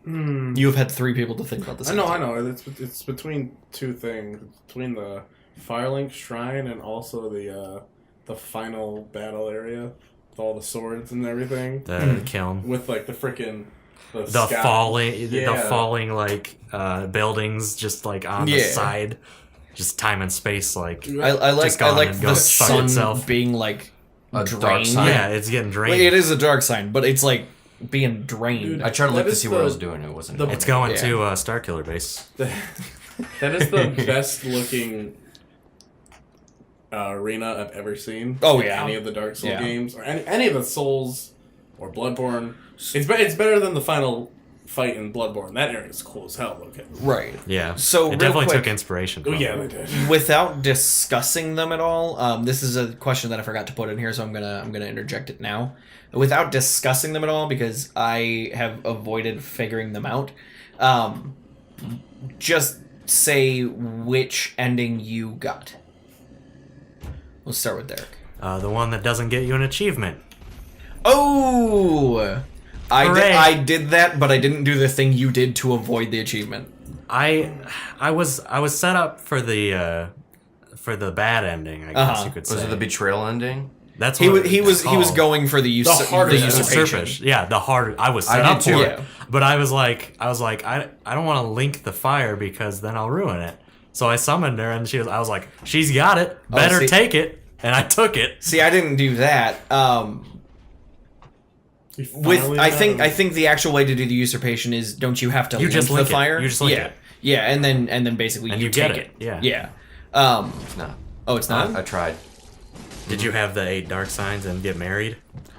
You have had 3 people to think about this. I know. It's between 2 things. It's between the Firelink Shrine and also the final battle area with all the swords and everything. The kiln. With like the freaking The sky- falling like buildings just like on the Yeah. side, just time and space like I like just gone the and go fuck sun itself. being like A drained. dark sign. Yeah, it's getting drained. Like, it is a dark sign, but it's like being drained. Dude, I tried to look That to is see what I the- was doing. It wasn't. the- going It's going Yeah. to Starkiller base. That is the best looking arena I've ever seen. Oh, in yeah. any of the Dark Souls Yeah. games or any of the Souls or Bloodborne. It's better than the final fight in Bloodborne. That area is cool as hell looking. Right. Yeah. So, it real definitely quick- took inspiration Oh from yeah, it. they did. Without discussing them at all, this is a question that I forgot to put in here, so I'm gonna interject it now. Without discussing them at all, because I have avoided figuring them out. Just say which ending you got. We'll start with Derek. The one that doesn't get you an achievement. Oh, Hooray. I did that, but I didn't do the thing you did to avoid the achievement. I was set up for the bad ending. I guess Uh-huh. you could say. Was it the betrayal ending? That's He what was it's he was called. going for the hardest usurpation. Yeah, the hard. I was set I did up too. for Yeah. it, but I was like, I don't want to link the fire because then I'll ruin it. So I summoned her, and I was like, she's got it. Better see- take it, and I took it. See, I didn't do that. You With finally I got think him. I think the actual way to do the usurpation is don't you have to You link just link the it. fire? You just link yeah. it. Yeah, and then basically And you you get take it. it. Yeah. Yeah. It's not. Oh, it's not. I tried. Did you have the 8 dark signs and get married?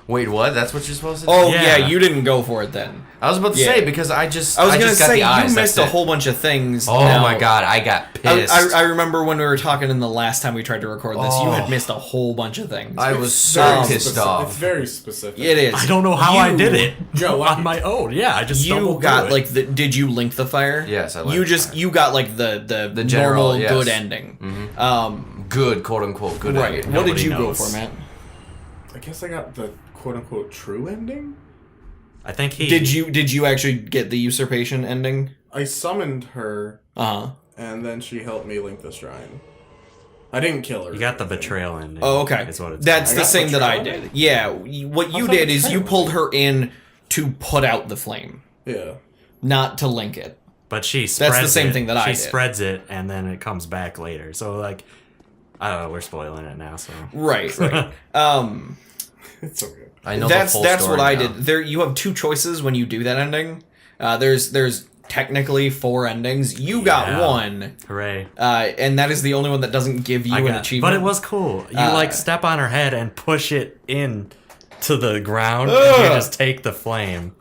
Wait, what? That's what you're supposed to do? Oh yeah. Yeah. You didn't go for it then. I was about to Yeah. say because I I was gonna gonna say the eyes, you that's missed a it. whole bunch of things. Oh Now, my god, I got I, pissed. I remember when we were talking in the last time we tried to record this, you had Oh. missed a whole bunch of things. I was It's so very pissed specific. off. It's very specific. It is. I don't know how I did it Joe, on my own. Yeah, I just You stumbled got through it. like the. Did you link the fire? Yes, I linked You the just fire. you got like the general, normal yes. good ending. Good, quote unquote, good. Right. ending. What did Nobody you knows. go for, Matt? I guess I got the quote unquote true ending. I think he Did you actually get the usurpation ending? I summoned her, Uh huh. and then she helped me link the shrine. I didn't kill her. You got the betrayal ending. Oh, okay. Is what it's That's I the got same that I betrayal? did. Yeah. What you thought did is you betrayal pulled her in to put out the flame, Yeah. not to link it. But she spreads the same it. thing that I She did. spreads it, and then it comes back later. So, like, I don't know, we're spoiling it now, so... Right. Right. It's so good. I know that's the full that's story what I now. did. There you have 2 choices when you do that ending. There's technically 4 endings. You got Yeah. one, Hooray. and that is the only one that doesn't give you I an got, achievement. but it was cool. You, Uh, like, step on her head and push it in to the ground, and you just take the flame.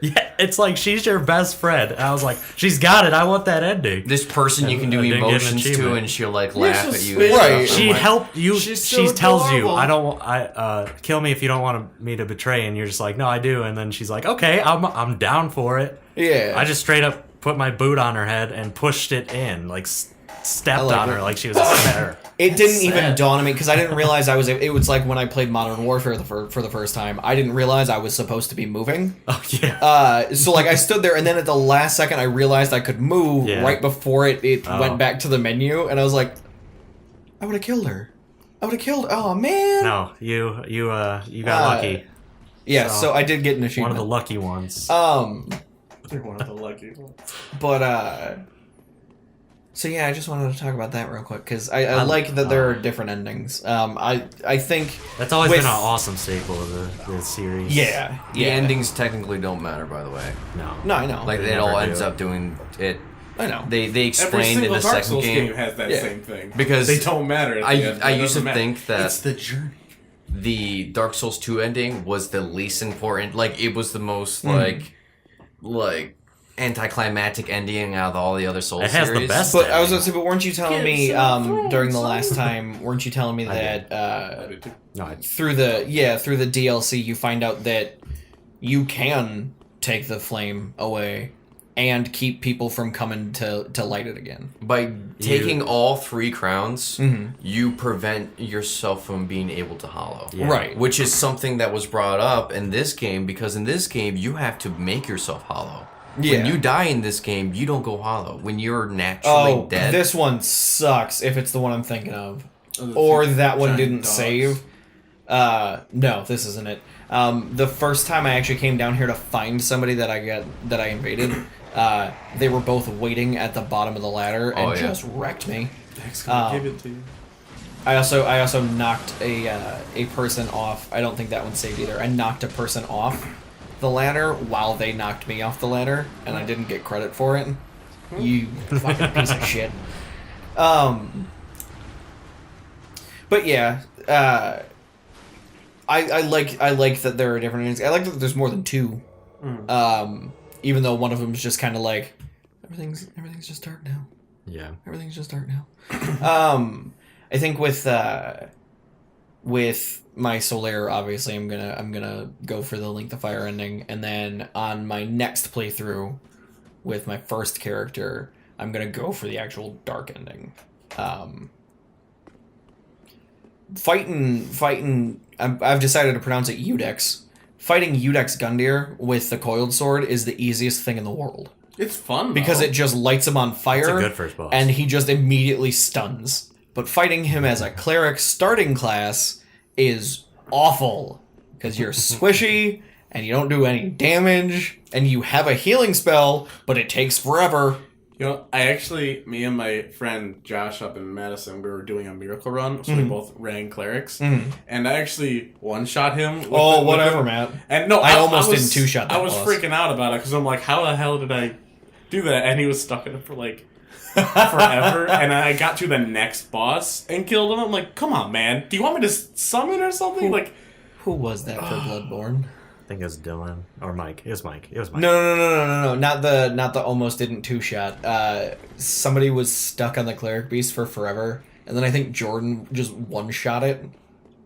Yeah, it's like she's your best friend. And I was like, she's got it. I want that ending. This person you can do I didn't get an emotions to, achievement. and she'll like laugh she'll at you. spit. and Right. stuff. She I'm like, helped you. She's She so tells you, adorable. "I don't. Kill me if you don't want me to betray." And you're just like, "No, I do." And then she's like, "Okay, I'm down for it." Yeah. I just straight up put my boot on her head and pushed it in, like stepped I like on it. her like she was a spare. It didn't even sad. dawn on me because I didn't realize I was. It was like when I played Modern Warfare for the first time. I didn't realize I was supposed to be moving. Oh yeah. So like I stood there, and then at the last second, I realized I could move Yeah. right before it Oh. went back to the menu, and I was like, I would have killed her. I would have killed. Oh man. No, you got Uh, lucky. Yeah. So, So I did get an One of achievement. the lucky ones. You're one of the lucky ones. But so yeah, I just wanted to talk about that real quick because I like that there are different endings. I think That's always with- been an awesome sequel to the series. yeah The endings technically don't matter, by the way. No. No, I know. Like They it all never ends do. up doing it. I know. They Every explained in single the Dark second Souls game has that Yeah. same thing. because They don't matter. At the end. I It used to doesn't matter. think that It's the journey. the Dark Souls 2 ending was the least important. Like it was the most like anticlimactic ending out of all the other Souls It has series. the best. But I was gonna say, but weren't you telling me Thrones, during the last time? Weren't you telling me I that I did too. No, through the DLC you find out that you can take the flame away and keep people from coming to light it again. By taking all 3 crowns, Mhm. you prevent yourself from being able to hollow. Yeah. Right. Which is something that was brought up in this game, because in this game you have to make yourself hollow. Yeah. When you die in this game, you don't go hollow. When you're naturally dead. This one sucks if it's the one I'm thinking of. Oh, the Or two that one giant didn't dogs. save. No, this isn't it. The first time I actually came down here to find somebody that I invaded, they were both waiting at the bottom of the ladder and just wrecked me. Heck's gonna give it to you. I also knocked a person off. I don't think that one saved either. I knocked a person off the ladder while they knocked me off the ladder, and I didn't get credit for it. You fucking piece of shit. But yeah, I like that there are different endings. I like that there's more than 2. Even though one of them is just kind of like everything's just dark now. Yeah. Everything's just dark now. I think with my Solaire, obviously, I'm gonna go for the Link the Fire ending, and then on my next playthrough with my first character, I'm gonna go for the actual dark ending. Fighting. I've decided to pronounce it Udex. Fighting Udex Gundyr with the coiled sword is the easiest thing in the world. It's fun Because though. it just lights him on fire. It's a good first boss. And he just immediately stuns. But fighting him as a cleric starting class is awful. Because you're squishy, and you don't do any damage, and you have a healing spell, but it takes forever. You know, me and my friend Josh up in Madison, we were doing a miracle run, so we both ran clerics, and I actually one-shot him. With Whatever, Matt. And no, I I almost was, didn't two-shot that I was boss. freaking out about it because I'm like, how the hell did I do that? And he was stuck in it for like forever, and I got to the next boss and killed him. I'm like, come on, man, do you want me to summon or something? Like, Who was that for Bloodborne? I think it was Dylan or Mike. It was Mike. No. Not the almost didn't two-shot. Somebody was stuck on the cleric beast for forever, and then I think Jordan just one-shot it.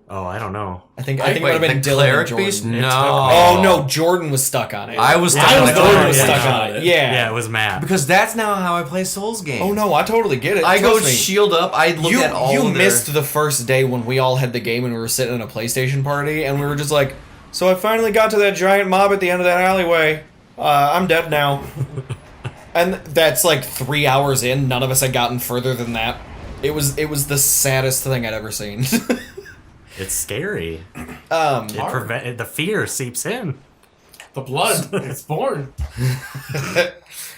Oh, I don't know. I think it would have been the Dylan cleric and Jordan. beast? It No. took me- Oh no, Jordan was stuck on it. I was stuck I on was the the one who cleric was beast. stuck on it. Yeah. Yeah, it was Matt. Because that's now how I play Souls games. Oh no, I totally get it. I go Trust me. shield up, I look at all You of their... missed the first day when we all had the game and we were sitting in a PlayStation party and we were just like, so I finally got to that giant mob at the end of that alleyway. I'm dead now. And that's like 3 hours in. None of us had gotten further than that. It was the saddest thing I'd ever seen. It's scary. The fear seeps in. the blood, it's born.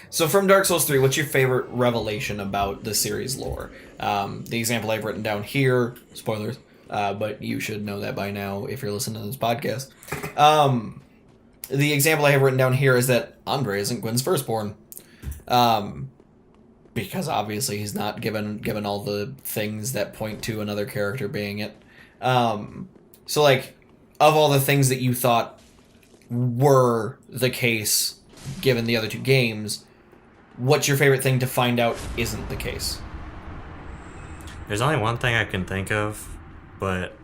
So from Dark Souls 3, what's your favorite revelation about the series lore? The example I've written down here, spoilers, but you should know that by now if you're listening to this podcast. The example I have written down here is that Andre isn't Gwen's firstborn. Because obviously he's not given all the things that point to another character being it. So like, of all the things that you thought were the case given the other 2 games, what's your favorite thing to find out isn't the case? There's only one thing I can think of, but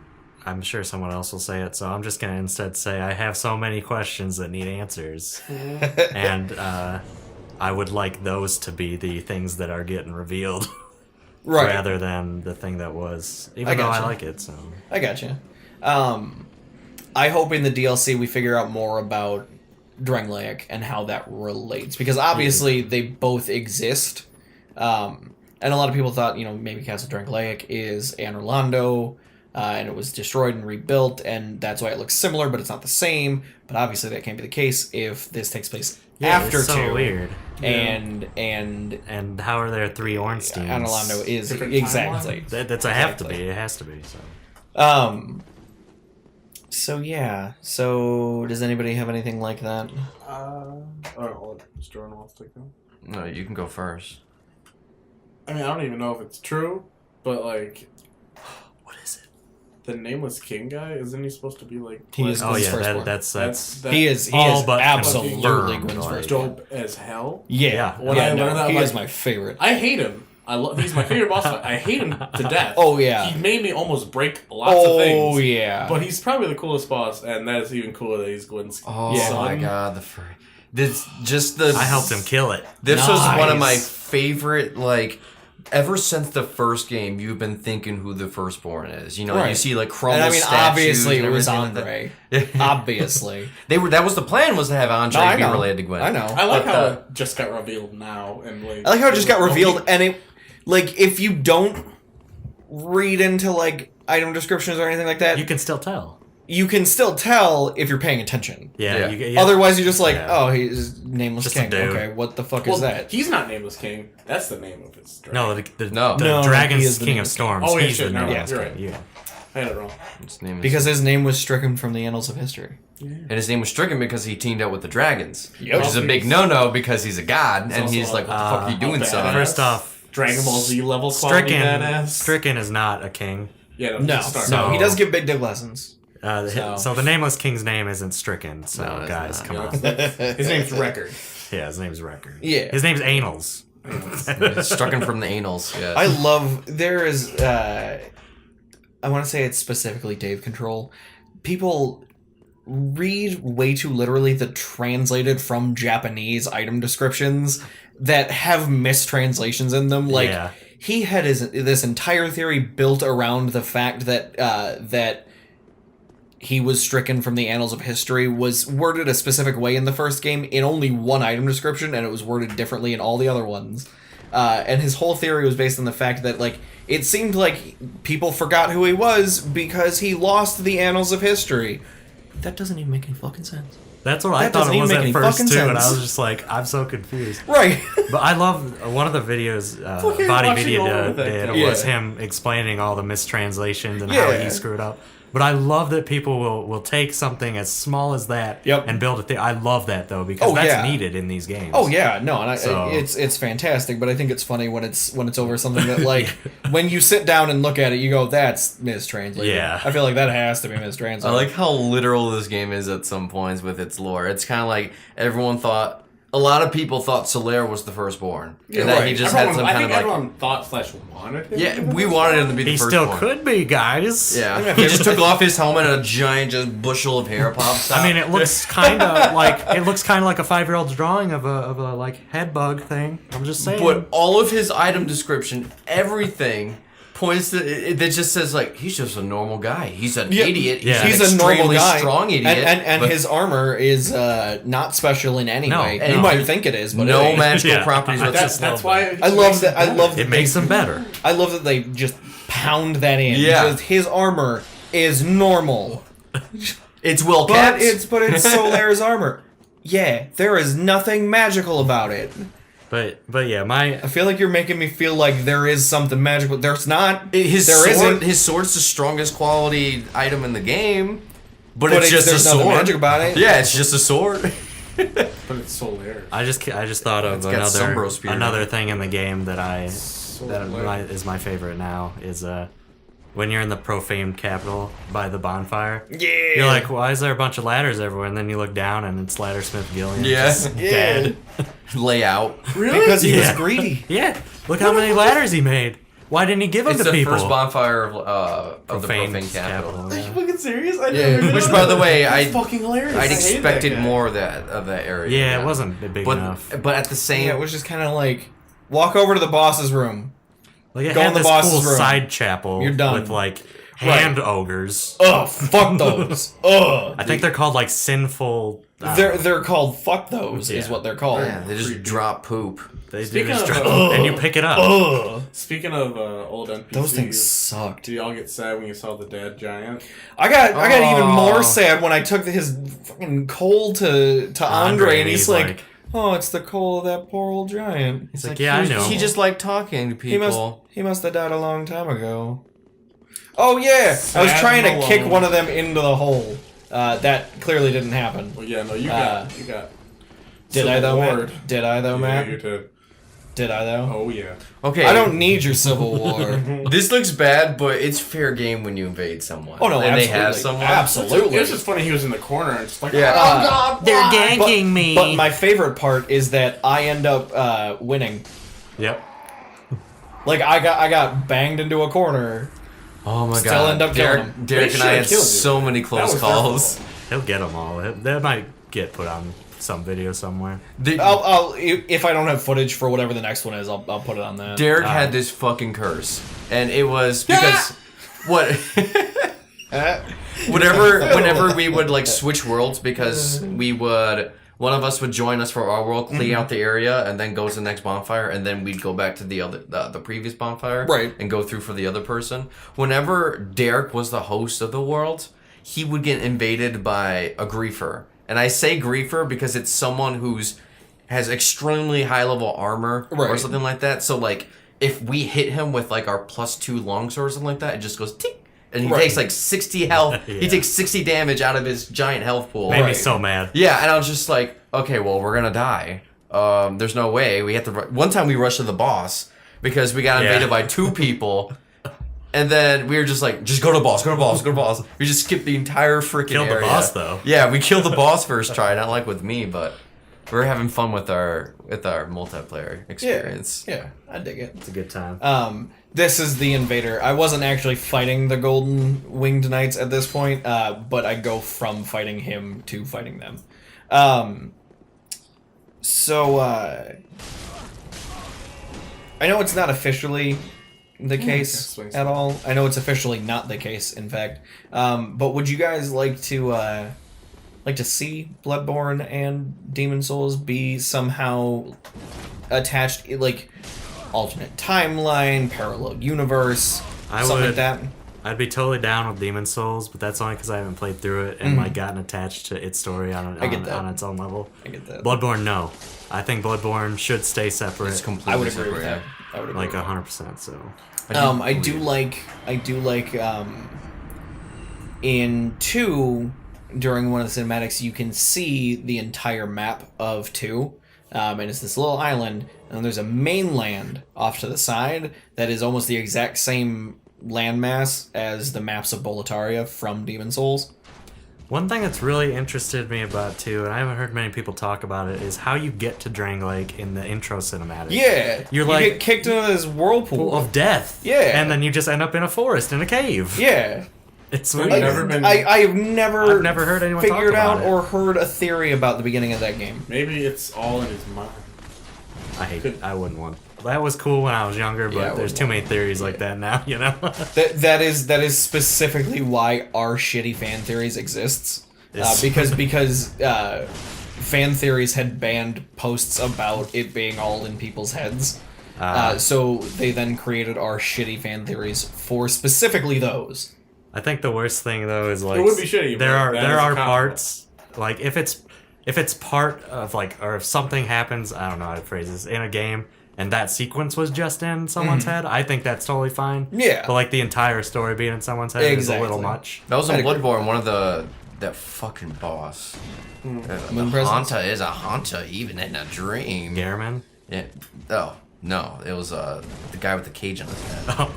I'm sure someone else will say it, so I'm just going to instead say I have so many questions that need answers. And I would like those to be the things that are getting revealed. Right. Rather than the thing that was. Even though I like it, so. I gotcha. I hope in the DLC we figure out more about Drengleic and how that relates. Because obviously they both exist. And a lot of people thought, maybe Castle Drengleic is Anor Londo, and it was destroyed and rebuilt, and that's why it looks similar, but it's not the same. But obviously that can't be the case if this takes place after it's so 2. weird. And how are there 3 Ornsteins? Anor Londo is Different exactly. That's a have to be. It has to be. So. So yeah. So does anybody have anything like that? I don't know. Does Jordan wants to take that? No, you can go first. I mean, I don't even know if it's true, but like, What is it? the Nameless King guy, isn't he supposed to be like? He is Oh Gwen's yeah, firstborn. that's He is all but absolutely confirmed, Gwen's like, firstborn. dope as hell. Yeah, When yeah, I no, learned that, he I'm is like- my favorite. I hate him. He's my favorite boss fight. I hate him to death. Oh, yeah. He made me almost break lots of things. Oh yeah, But he's probably the coolest boss, and that is even cooler that he's Gwen's Oh Yeah. my son. god, the fur. This just the. I helped him kill it. This was one of my Nice. favorite. Like, ever since the first game, you've been thinking who the firstborn is. You know, you Right. see like crumble and I mean, statues obviously and it was everything like Andre. that. Obviously, That was the plan, was to have Andre No, I be know. related to Gwen. I know. I like But, how it just got revealed now, and like I like how it just got was revealed, only- and it, like, if you don't read into like item descriptions or anything like that, You can still tell. you can still tell if you're paying attention. Yeah. Yeah. Otherwise, you're just like, Yeah. oh, he's nameless Just a king. dude. Okay, what the fuck Well, is that? he's not Nameless King. That's the name of his dragon. No, No. the No, he dragon's is the king of nameless king. storms. Oh, yeah, He's shit, the no, nameless you're king. right. Yeah. I had it wrong. His name is, Because his name was stricken from the annals of history. and his name was stricken because he teamed up with the dragons, Yep. which is a big no-no because he's a god, and also he's like, "What the fuck are you a doing, badass. son?" First off, Dragon Ball Z level quality badass. Stricken is not a king. Yeah, No, just start. no, So- he does give big dick lessons. So the nameless king's name isn't Stricken. So No, it's guys, not. come on. His name's Record. Yeah, his name's Record. Yeah. His name's Anals. Strucken from the anals. Yeah. I love there is I want to say it's specifically Dave Control. People read way too literally the translated from Japanese item descriptions that have mistranslations in them. Like Yeah. he had this entire theory built around the fact that that he was stricken from the annals of history was worded a specific way in the first game in only one item description, and it was worded differently in all the other ones. And his whole theory was based on the fact that, like, it seemed like people forgot who he was because he lost the annals of history. That doesn't even make any fucking sense. That's what I That thought doesn't it even was make at any first too, fucking and I sense. was just like, I'm so confused. Right. But I love one of the videos Fucking Body watching Media all of that did guy. was Yeah. him explaining all the mistranslations and how Yeah. he screwed up. But I love that people will take something as small as that Yep. and build it. I love that though because Oh, that's yeah. needed in these games. Oh yeah, no, and So- it's fantastic, but I think it's funny when it's over something that, like, when you sit down and look at it, you go, "That's mistranslated." Yeah. I feel like that has to be I mistranslated. like how literal this game is at some points with its lore. It's kind of like a lot of people thought Solaire was the firstborn. Yeah, and that right. he just Everyone- had some I kind think of like. everyone thought / wanted him. Yeah, we wanted him to be the He firstborn. still could be, guys. Yeah, he just took off his helmet and a giant just bushel of hair pops out. I mean, it looks kind of like a 5-year-old's drawing of a like head bug thing. I'm just saying. but all of his item description, everything points to it. That just says like he's just a normal guy. He's an Yeah, idiot. yeah. He's, He's an a normal extremely guy, strong idiot. and but his armor is not special in any No, way. no. You might think it is, but no it ain't. magical Yeah. properties. I whatsoever. That's why. I love that. I love that it makes them better. I love that they just pound that in. Yeah. Because his armor is normal, It's well but kept. it's Solaire's armor. Yeah, there is nothing magical about it. But yeah, I feel like you're making me feel like there is something magical. There's not. His there sword, isn't. his sword's the strongest quality item in the game, but, But it's just a there's nothing sword. magic about it. Yeah, it's just a sword. But it's Solaire. I just thought of It's got Sombro Spear. another thing in the game that Solaire. is my favorite now is when you're in the profaned capital by the bonfire. Yeah. You're like, why is there a bunch of ladders everywhere? And then you look down and it's Laddersmith Gillian Yeah. just dead. Layout. Really? Because he Yeah. was greedy. Yeah, look how many ladders he made. Why didn't he give them It's to the people? first bonfire of the Profaned profane capital. Are you fucking serious? I Yeah, never even which know by that. the way, That's fucking hilarious. I I'd hate that expected guy. more of that area. Yeah, it wasn't big enough. But at the same, Yeah, it was just kind of like walk over to the boss's room. Like it Go in had the this boss's cool room. side chapel You're done. with like hand ogres. Ugh, fuck those. Ugh. I think they're called like sinful. They're called fuck those is Yeah. what they're called. yeah, they just drop poop. They do Speaking this of, drop- ugh. and you pick it up. Ugh. Speaking of old NPCs, Those things sucked. do y'all get sad when you saw the dead giant? I got even Oh. more sad when I took his fucking coal to Andre, and he's like, "Oh, it's the coal of that poor old giant." He's like, yeah, I know. He just liked talking to people. He must have died a long time ago. Oh yeah, I was Sad trying to and kick alone. one of them into the hole. That clearly didn't happen. Well, yeah, no, you Uh, got. Did I though, Lord. Matt? Did I though, Yeah, Matt? you did. Did I though? Oh yeah. Okay. I don't need your Civil War. This looks bad, but it's fair game when you invade someone. Oh no, and absolutely. they have someone. Absolutely. It was just funny. He was in the corner and just like, Yeah. oh god, They're why?" ganking me. But my favorite part is that I end up winning. Yep. Like I got banged into a corner. Oh my Still god. end up killing him. Derek They and I had should've killed you. so many That close was their calls. He'll get them all. That might get put on some video somewhere. I'll if I don't have footage for whatever the next one is, I'll put it on that. Derek had this fucking curse, and it was because what? Whenever we would like switch worlds, because one of us would join us for our world, clean out the area, and then go to the next bonfire, and then we'd go back to the previous bonfire, Right. and go through for the other person. Whenever Derek was the host of the world, he would get invaded by a griefer, and I say griefer because it's someone has extremely high level armor or Right. something like that. So like if we hit him with like our +2 longsword or something like that, it just goes tick. And he Right. takes like 60 health. Yeah. He takes 60 damage out of his giant health pool. Made me Right. so mad. Yeah, and I was just like, okay, well, we're gonna die. There's no way. We have to. One time we rushed to the boss because we got invaded by 2 people, and then we were just like, just go to boss, go to boss, go to boss. We just skipped the entire freaking Killed the area. boss, though. Yeah, we killed the boss first try. Not like with me, but we're having fun with our multiplayer experience. Yeah, I dig it. It's a good time. This is the invader. I wasn't actually fighting the Golden Winged Knights at this point, but I go from fighting him to fighting them. I know it's not officially the case swing at all. I know it's officially not the case, in fact. But would you guys like to see Bloodborne and Demon Souls be somehow attached, like alternate timeline, parallel universe, something like that? I'd be totally down with Demon Souls, but that's only because I haven't played through it and like gotten attached to its story on its own level. I get that. Bloodborne, no. I think Bloodborne should stay separate. It's completely I would agree with separate, that. I would agree like with that. 100%. So I do like in 2 during one of the cinematics you can see the entire map of 2, and it's this little island, and there's a mainland off to the side that is almost the exact same landmass as the maps of Boletaria from Demon Souls. one thing that's really interested me about 2, and I haven't heard many people talk about it, is how you get to Drangleic in the intro cinematic. Yeah, You're you like- get kicked into this whirlpool. Of death. Yeah. And then you just end up in a forest in a cave. Yeah. It's I've weird. never been- I've never heard anyone talk figured about out it. or heard a theory about the beginning of that game. Maybe it's all in his mind. I wouldn't want. That was cool when I was younger, but Yeah, I there's wouldn't too many theories like that now, you know? That is specifically why our shitty fan theories exists. Yes. Because fan theories had banned posts about it being all in people's heads. So they then created our shitty fan theories for specifically those. I think the worst thing though is like It would be shitty, There but are that there is a are compliment. parts like if it's part of like or if something happens, I don't know how to phrase this, in a game and that sequence was just in someone's head, I think that's totally fine. Yeah. But like the entire story being in someone's head is a little Exactly. much. That was in I'd agree. Bloodborne. One of that fucking boss. Moon The Presence? Hanta is a Hanta even in a dream. Garriman? Yeah. Oh no, it was the guy with the cage on his head.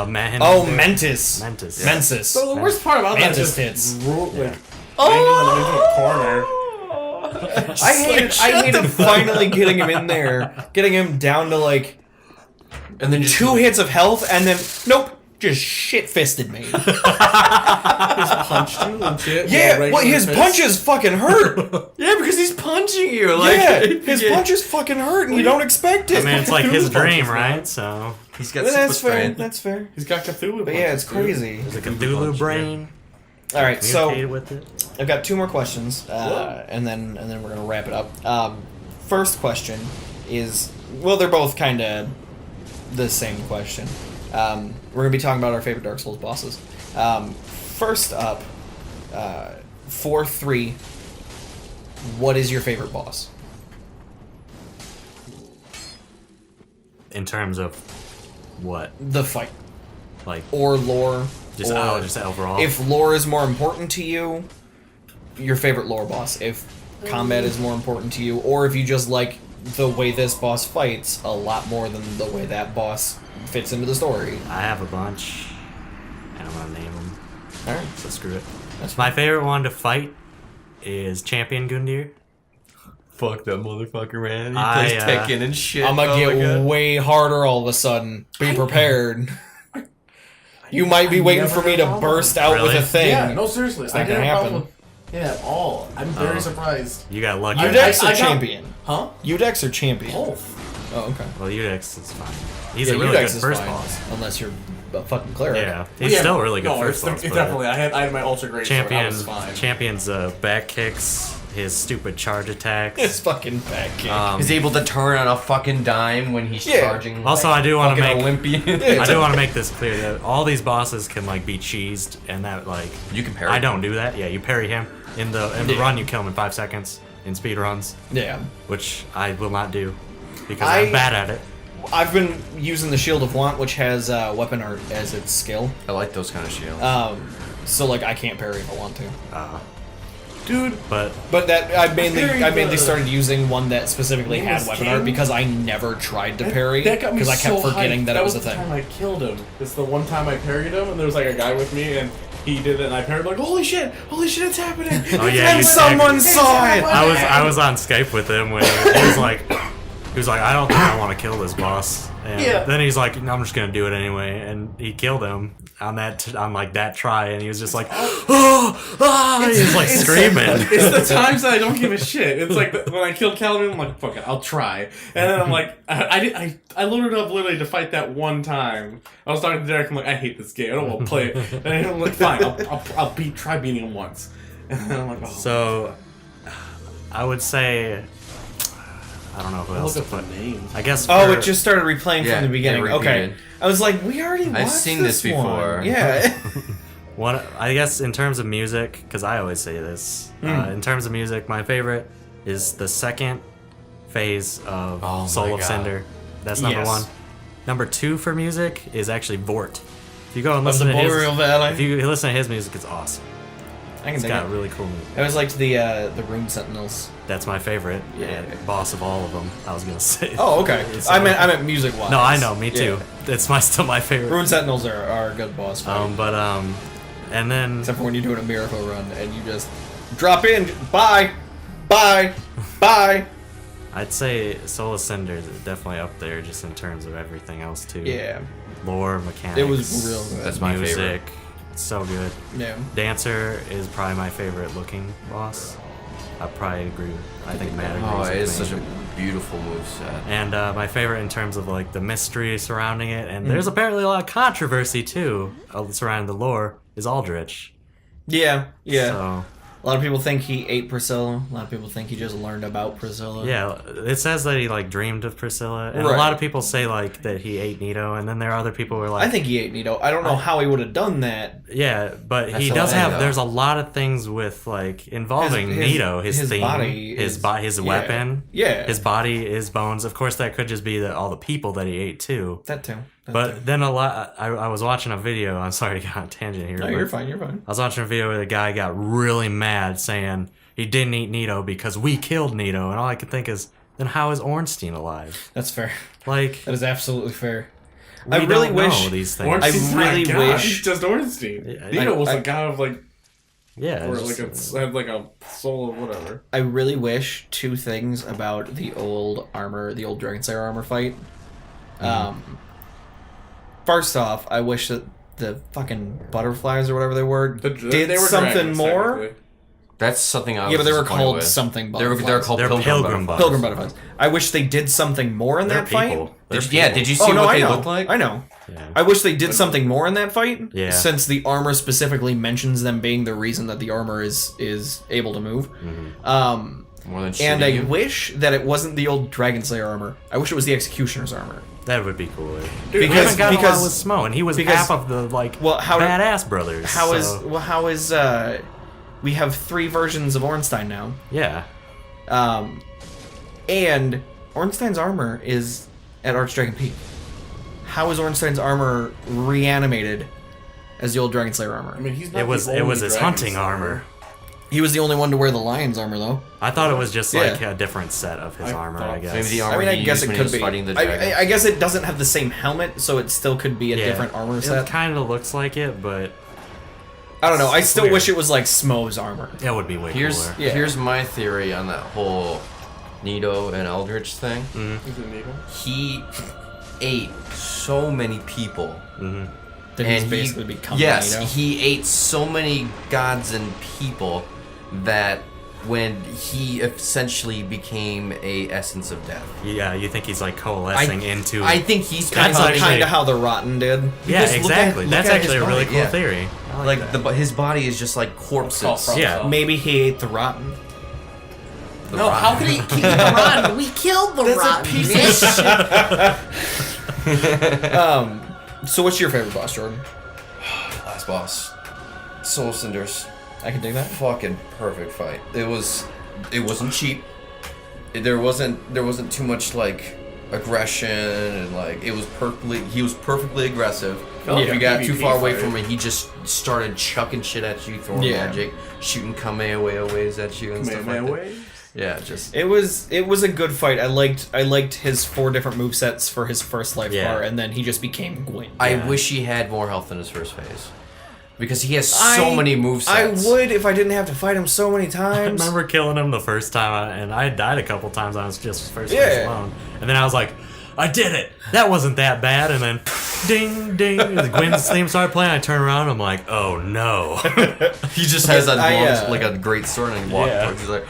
Man. Oh, Mentis. Mentis. Mensis. So the worst part about that Mantis is tits. dangling him into a corner. I hated finally getting him in there, getting him down to like And then just 2 hits of health, and then nope, just shit-fisted me. Punched you and shit. Yeah, right well, in the his face. punches fucking hurt. Yeah, because he's punching you. Like Yeah, his punches fucking hurt, and you don't expect it. I mean, it's like his Cthulhu dream, punches, right? So he's got But super that's fair. strength. That's fair. He's got Cthulhu. But yeah, it's crazy. there's a Cthulhu brain. All right, Communicated so with it. I've got 2 more questions, and then we're gonna wrap it up. First question is, well, they're both kind of the same question. We're gonna be talking about our favorite Dark Souls bosses. First up, 4-3. What is your favorite boss? In terms of what? The fight Like or lore? just or just overall. if lore is more important to you, your favorite lore boss. If combat is more important to you, or if you just like the way this boss fights a lot more than the way that boss fits into the story. I have a bunch, and I'm gonna name them. All right. So screw it. That's My favorite one to fight is Champion Gundyr. Fuck that motherfucker, man. He I, plays Tekken and shit. I'm gonna Oh my get God. way harder all of a sudden. Be prepared. You might be waiting for me to burst out with Really? a thing. Yeah, no, seriously. It's I not didn't gonna have a problem happen. with him at all. I'm very surprised. You got lucky. Udex I or got- champion? Huh? Udex or champion? Both. Oh, okay. Well, Udex is fine. He's Yeah, a really Udex good is first fine, boss. unless you're a fucking cleric. Yeah, he's still a really good no, first it's boss. it's but definitely. I had my ultra great sword. I Champion, was fine. Champion's back kicks, his stupid charge attacks. It's fucking back kick. He's able to turn on a fucking dime when he's Yeah. charging. Also, I do want to fucking make Olympian. I do want to make this clear that all these bosses can like be cheesed, and that like You can parry. I don't do that. Yeah, you parry him in the Yeah. run. You kill him in 5 seconds in speed runs, Yeah. which I will not do because I- I'm bad at it. I've been using the Shield of Want, which has weapon art as its skill. I like those kind of shields. So like I can't parry if I want to. Dude, But But that I mainly Parry started using one that specifically Name had was weapon King? art because I never tried to parry that got me because I kept so forgetting hyped. that it was a the thing. time I killed him. It's the one time I parried him, and there was like a guy with me, and he did it, and I parried like, holy shit, it's happening. Oh, yeah, And you someone said- saw it. I was on Skype with him when he was like, I don't think I want to kill this boss. And Yeah. then he's like, no, I'm just gonna do it anyway, and he killed him on that try, and he was just like, he was like screaming. It's the times that I don't give a shit. It's like when I killed Calvin, I'm like, fuck it, I'll try. And then I'm like, I loaded up literally to fight that one time. I was talking to Derek, I'm like, I hate this game, I don't want to play it. And I'm like, fine, I'll try beating him once. And then I'm like, oh. So, I would say, I don't know who else Look to up put. the names. I guess. Oh, for- it just started replaying Yeah, from the beginning. it Okay, repeated. I was like, we already watched seen this one. before. Yeah. One, I guess in terms of music, because I always say this, in terms of music, my favorite is the second phase of Oh my Soul of God. Cinder. That's number Yes. one. Number two for music is actually Vort. If you go and Of listen the to his, Boreal Valley. if you listen to his music, it's awesome. I can It's think got it. really cool music. I always liked the Room Sentinels. That's my favorite. Yeah. and boss of all of them. I was gonna say. Oh, okay. It's- I meant music wise. No, I know. Me too. It's still my favorite. Rune Sentinels are a good boss fight. And then Except for when you're doing a miracle run and you just drop in, bye, bye. I'd say Soul of Cinder is definitely up there just in terms of everything else too. Yeah, Lore, mechanics. it was real good. That's my music. favorite. It's so good. Yeah. Dancer is probably my favorite looking boss. I probably agree. I think Matt agrees Oh, with it is me. such a beautiful moveset. And my favorite in terms of like the mystery surrounding it, and there's apparently a lot of controversy too surrounding the lore, is Aldrich. Yeah. So A lot of people think he ate Priscilla. A lot of people think he just learned about Priscilla. yeah, it says that he like dreamed of Priscilla, and a Right. lot of people say like that he ate Nito, and then there are other people who are like, I think he ate Nito. I don't know how he would have done that. yeah, but That's he the does thing, have. though. There's a lot of things with like involving His- Nito, his his theme, body his is- his yeah. weapon, Yeah. his body, his bones. Of course, that could just be all the people that he ate too. That too. But then a lot. I was watching a video. I'm sorry to get on a tangent here. No, but you're fine. You're fine. I was watching a video where the guy got really mad saying he didn't eat Nito because we killed Nito, and all I could think is, then how is Ornstein alive? That's fair. Like, That is absolutely fair. we I really don't wish know these things. Ornstein's I not a really god, wish- he's just Ornstein. Yeah, Nito was I- a god of like, yeah, or it's like just- had like a soul of whatever. I really wish two things about the old armor, the old Dragon Slayer armor fight. First off, I wish that the fucking butterflies or whatever they were did They were something dragons, more. technically. That's something I was Yeah, but they were disappointed called with. something They're butterflies. called They're pilgrim, pilgrim butterflies. Pilgrim butterflies. I wish they did something more in they're that fight. people. They're Did you see Oh no, what I they know. look like? I know. Yeah. I wish they did something more in that fight. Yeah. Since the armor specifically mentions them being the reason that the armor is able to move. More than And I shooting you? wish that it wasn't the old Dragon Slayer armor. I wish it was the Executioner's armor. That would be cooler. Dude, we because- haven't gotten because- along with Smo, and he was because- half of the like Well, how- badass brothers. How so, is we have 3 versions of Ornstein now. yeah? And Ornstein's armor is at Archdragon Peak. How is Ornstein's armor reanimated as the old Dragon Slayer armor? I mean, he's not It was the it only was his dragon hunting slayer. armor. He was the only one to wear the lion's armor, though. I thought it was just Yeah. like a different set of his armor, I guess. Maybe the I armor mean, I he guess used it when he could was be. fighting the dragon. I guess it doesn't have the same helmet, so it still could be a different armor set. It kind of looks like it, but I don't know. I still weird. wish it was like Smo's armor. that would be way cooler. Yeah. Here's my theory on that whole Nito and Eldritch thing. Is it Nito? He ate so many people. That he's basically become yes, Nito. he ate so many gods and people that when he essentially became a essence of death. Yeah, you think he's like coalescing into... I think he's That's actually- kind of how the Rotten did. yeah, Because look exactly. at- That's look at actually his a really body, cool yeah. theory. I Like that. his body is just like corpses. From Yeah, Saw. maybe he ate the Rotten. No, how could he keep the Rotten? We killed the Rotten. So what's your favorite boss, Jordan? Last boss, Soul Cinders. I can dig that. Fucking perfect fight. It wasn't cheap. There wasn't too much like aggression and like he was perfectly aggressive. Felt If like you a got too PvP far away fight. from it, he just started chucking shit at you, throwing Yeah. magic, shooting Kamehameha waves at you and stuff like that. Yeah, just It was a good fight. I liked his 4 different movesets for his first life Yeah. bar, and then he just became Gwyn. I Yeah. wish he had more health in his first phase. Because he has so many movesets. I would if I didn't have to fight him so many I times. remember killing him the first time, and I died a couple times. I was just first Yeah. phase alone, and then I was like, "I did it! That wasn't that bad." And then, ding, ding, the Gwyn's theme started playing. I turn around, I'm like, "Oh no!" He just has that I, like a great sword and he walks Yeah. towards. He's like,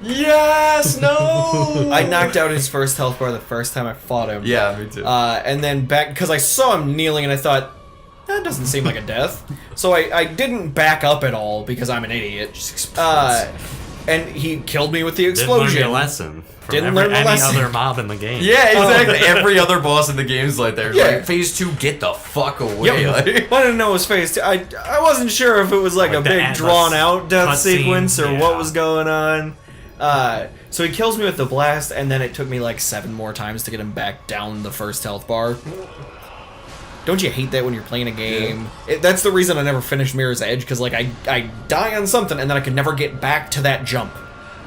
yes, no. I knocked out his first health bar the first time I fought him. Yeah, me too. And then back because I saw him kneeling and I thought that doesn't seem like a death. So I didn't back up at all because I'm an idiot. And he killed me with the Didn't learn explosion. your lesson from Didn't learn the any lesson. other mob in the game. yeah, exactly. Every other boss in the game's like there. Yeah. Like, phase 2, get the fuck away. Yep. Like, I didn't know it was phase 2. I wasn't sure if it was like Like a the big Atlas drawn out death cutscene, sequence or yeah. what was going on. So he kills me with the blast, and then it took me like 7 more times to get him back down the first health bar. Don't you hate that when you're playing a game? That's the reason I never finished Mirror's Edge, because like I die on something and then I could never get back to that jump.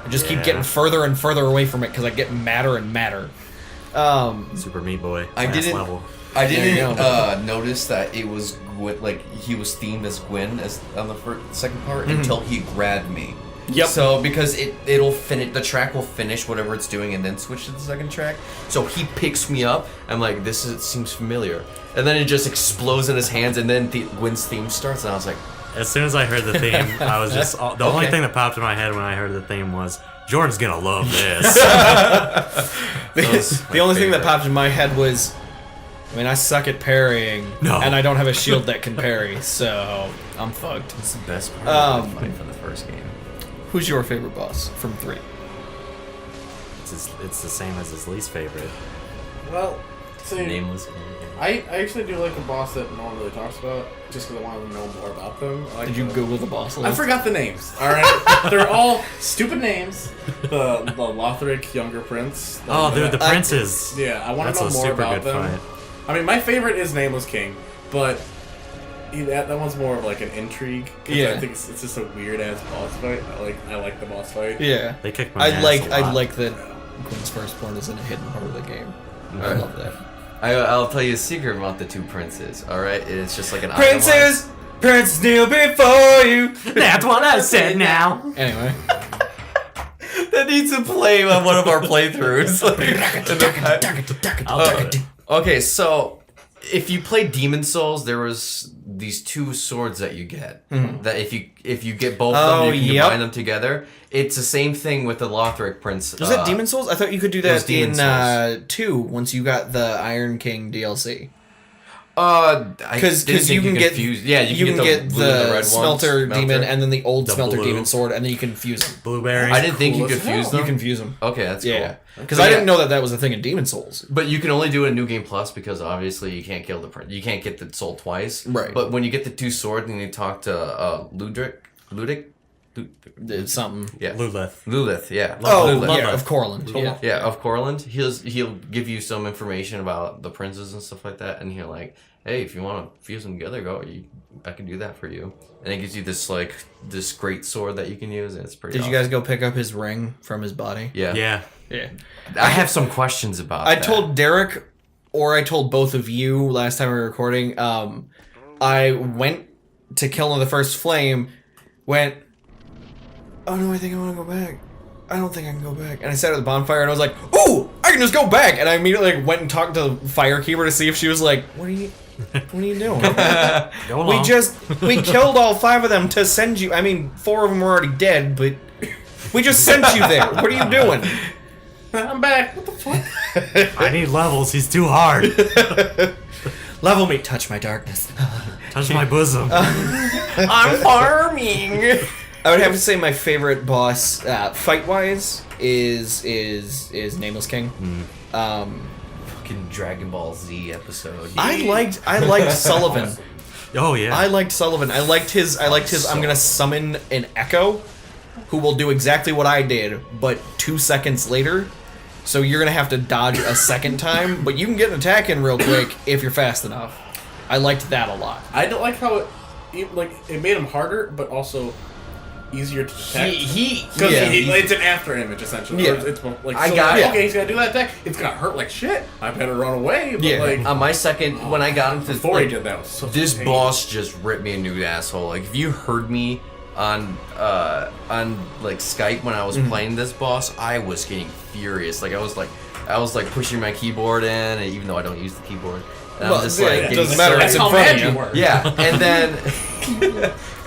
I just keep Yeah. getting further and further away from it because I get madder and madder. Super Meat Boy. I last didn't- level. I There you didn't go. notice that it was Gwyn, like he was themed as Gwyn as on the second part until he grabbed me. Yep. So because it'll finish, the track will finish whatever it's doing and then switch to the second track. So he picks me up. I'm like, seems familiar, and then it just explodes in his hands, and then Gwyn's theme starts, and I was like, As soon as I heard the theme, I was just the only Okay. thing that popped in my head when I heard the theme was Jordan's gonna love this. was The my only thing that favorite. popped in my head was, I mean, I suck at parrying, No. and I don't have a shield that can parry, so I'm fucked. it's the best part of the Um, fight from the first game. Who's your favorite boss from 3? It's the same as his least favorite. Well, see, Nameless. I actually do like a boss that no one really talks about, just because I want to know more about them. I like Did you the- Google the boss I list? forgot the names. All right, they're all stupid names. The Lothric younger prince. Oh, dude, the I- princes. Yeah, I want That's to know a more super about good them. fight. I mean, my favorite is Nameless King, but that one's more of like an intrigue. 'Cause Yeah. I think it's just a weird ass boss fight. I like the boss fight. Yeah. They kicked my I ass like a lot. that Gwyn's firstborn is in a hidden part of the game. I love that. I'll tell you a secret about the two princes. All right, it's just like an Princes! Prince kneel before you! That's what I said now. Anyway. that needs to play on one of our playthroughs. I'll do it. Okay, so if you play Demon Souls, there was these 2 swords that you get. That if you get both of them, you can yep. combine them together. It's the same thing with the Lothric Prince. Was that Demon Souls? I thought you could do was that Demon in 2 once you got the Iron King DLC. Because you can get yeah, you can get the, blue and the red smelter ones, demon and then the old The smelter blue. demon sword, and then you can fuse them. Blueberry. I didn't think you Cool could as fuse hell. them. You can fuse them. Okay, that's Yeah, cool. because So, I yeah. didn't know that was a thing in Demon Souls. But you can only do it in New Game Plus because obviously you can't kill the prince. You can't get the soul twice. Right. But when you get the 2 swords and you talk to Ludic, It's something. yeah, Lulith. Lulith, yeah. Oh, Lulith. yeah, of Corland. Yeah. Yeah, of Corland. He'll give you some information about the princes and stuff like that, and he'll like, hey, if you want to fuse them together, can do that for you. And it gives you this like this great sword that you can use, and it's pretty. Did you guys go pick up his ring from his body? Yeah. Yeah. Yeah. I have some questions about. I that. told Derek, or I told both of you last time we were recording. I went to kill the first flame. Went. Oh no! I think I want to go back. I don't think I can go back. And I sat at the bonfire and I was like, "Ooh, I can just go back!" And I immediately went and talked to the firekeeper to see if she was like, "What are you doing?" Go along. We killed all 5 of them to send you. I mean, 4 of them were already dead, but we just sent you there. What are you doing? I'm back. What the fuck? I need levels. He's too hard. Level me, touch my darkness. Touch my bosom. I'm farming. I would have to say my favorite boss, fight-wise, is Nameless King. Fucking Dragon Ball Z episode. I liked Sullivan. Oh yeah. I liked Sullivan. I liked his. I'm gonna summon an Echo, who will do exactly what I did, but 2 seconds later. So you're gonna have to dodge a second time, but you can get an attack in real quick if you're fast enough. I liked that a lot. I don't like how it made him harder, but also easier to detect. Because it's an after image essentially. Yeah. It's like it. Okay, he's gonna do that attack. It's gonna hurt like shit. I better run away. But Yeah. like On my second, when I got into before he did that, was so this pain. boss just ripped me a new asshole. Like if you heard me on like Skype when I was playing this boss, I was getting furious. Like I was like pushing my keyboard in, and even though I don't use the keyboard, and I'm just like it getting doesn't matter. so- It's in how front mad of you. you were. Yeah,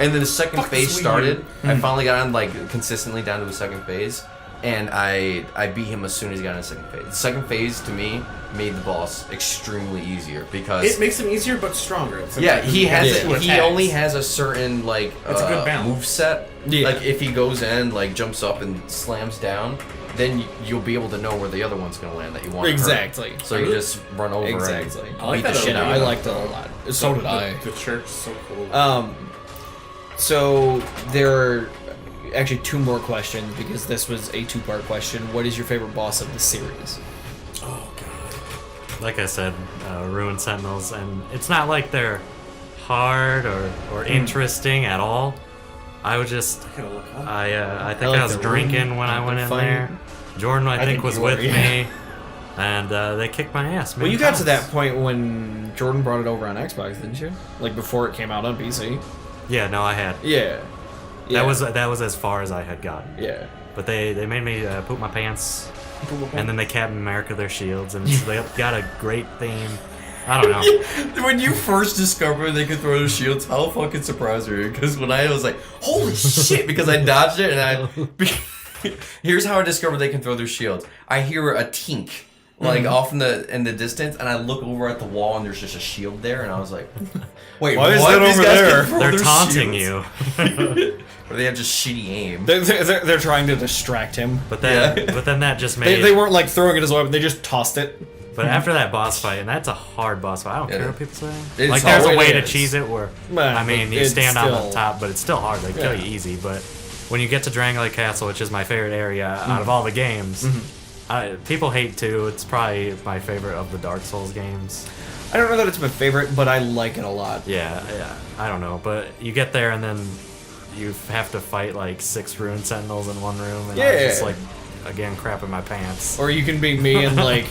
and then the second Fuck phase this Wii started. I finally got on like consistently down to the second phase, and I beat him as soon as he got in the second phase. The second phase to me made the boss extremely easier because It makes him easier but stronger. It's yeah, he has two he attacks. only has a certain like It's a good balance. move set. Yeah. Like if he goes in, like jumps up and slams down, then you'll be able to know where the other one's gonna land that you want. to hurt. Exactly. So you just run over. Exactly. I like Beat that the shit out. I arena, liked it a lot. So did I. The church is so cool. So there are actually 2 more questions because this was a 2-part question. What is your favorite boss of the series? Oh god. Like I said, Ruined Sentinels, and it's not like they're hard or interesting at all. I would just, I gotta look up. I think I like I was the drinking room, when I went in funny. there. Jordan, I think, think was you were, with yeah. me, and they kicked my ass. Well, you got to that point when Jordan brought it over on Xbox, didn't you? Like before it came out on PC. Yeah, no, I had. Yeah. That was as far as I had gotten. Yeah. But they made me poop my pants, and then they Captain America their shields, and so they got a great theme. I don't know. When you first discovered they could throw their shields, how fucking surprised were you? Because when I was like, holy shit, because I dodged it and I... Here's how I discovered they can throw their shields. I hear a tink, like off in the distance, and I look over at the wall and there's just a shield there, and I was like, wait, Why is what? that These over guys can there? throw They're their taunting shields? you. Or they have just shitty aim. They're trying to distract him. But then, Yeah. but then that just made. They weren't like throwing it as a weapon. They just tossed it. But after that boss fight, and that's a hard boss fight. I don't Yeah. care what people say. It's Like there's hard. a way It to is. cheese it where Well, I mean you it's stand on still- the top, but it's still hard. They kill Yeah. you easy. But when you get to Drangleic Castle, which is my favorite area out of all the games, people hate to. It's probably my favorite of the Dark Souls games. I don't know that it's my favorite, but I like it a lot. Yeah, I don't know, but you get there and then you have to fight like 6 Ruined Sentinels in one room, and I was just Yeah. like, again, crapping my pants. Or you can be me and like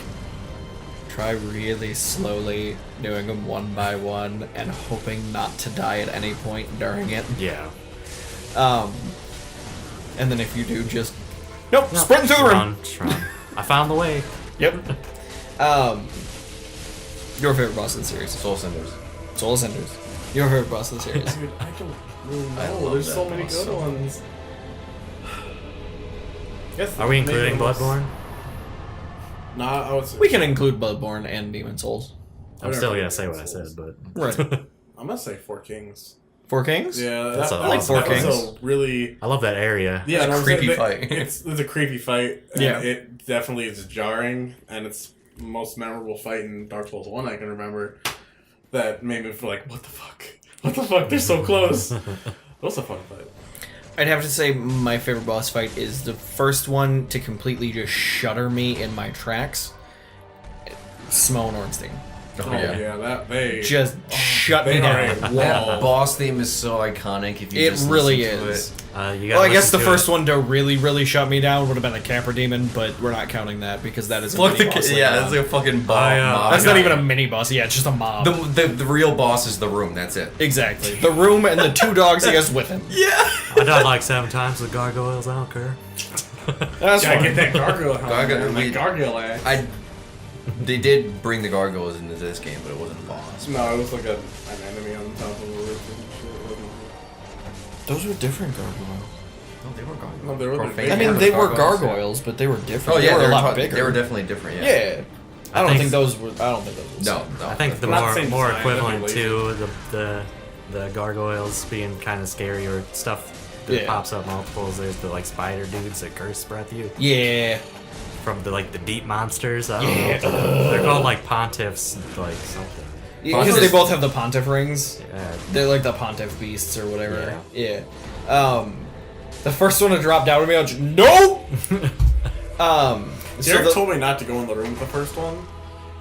try really slowly doing them one by one and hoping not to die at any point during it. Yeah. And then if you do, just sprint through the room. Just run. I found the way. Yep. Your favorite boss of the series? Soul Cinders. Soul Ascenders. Your favorite boss of the series? Dude, I don't really I know. love There's that so many boss good so ones. Guess Are we maybe including it was- Bloodborne? Nah, I would say. We can include Bloodborne and Demon Souls. I'm still gonna say what I said, but Right. I'm gonna say Four Kings. Four Kings? Yeah, That's that, a- that, like was, Four that was Kings. a really I love that area. yeah, It's a no, I'm creepy saying fight. It's a creepy fight. And Yeah. it definitely is jarring, and it's the most memorable fight in Dark Souls 1 I can remember. That made me feel like, what the fuck? What the fuck? They're so close. It was a fun fight. I'd have to say my favorite boss fight is the first one to completely just shudder me in my tracks. Smough and Ornstein. Oh, Oh yeah, that they Just shut me They are down. a That wall. boss theme is so iconic. If you It just really listen to is. it. You Well, I guess listen the to first it. one to really shut me down would have been the Camper Demon, but we're not counting that because that is a Fuck mini boss. yeah, later it's on. like a fucking mob. That's not even a mini boss. Yeah, it's just a mob. The real boss is the room. That's it. Exactly. The room and the 2 dogs he has with him. Yeah. I died like 7 times with gargoyles. I don't care. That's Gotta fine. get that gargoyle helmet. Gargoyle- man, that we- gargoyle axe. They did bring the gargoyles into this game, but it wasn't a boss. No, it was like an enemy on top of the roof and shit. It wasn't- Those were different gargoyles. No, they were gargoyles. No, they were the Profane big I mean, ones. they were gargoyles, but they were different. Oh yeah, they were a lot they bigger. were definitely different. Yeah. Yeah. I don't think- think those were. I don't think those were. No, the same. no. I think the Not more the same more design, equivalent that'd be to the gargoyles being kind of scary or stuff that Yeah. pops up multiples. There's the like spider dudes that curse breath you Yeah. from the like the deep monsters. I don't Yeah. know. They're called like pontiffs, like something. Because they both have the pontiff rings. Yeah. They're like the pontiff beasts or whatever. Yeah. The first one to drop down to me, I was just, nope. Derek the- told me not to go in the room with the first one,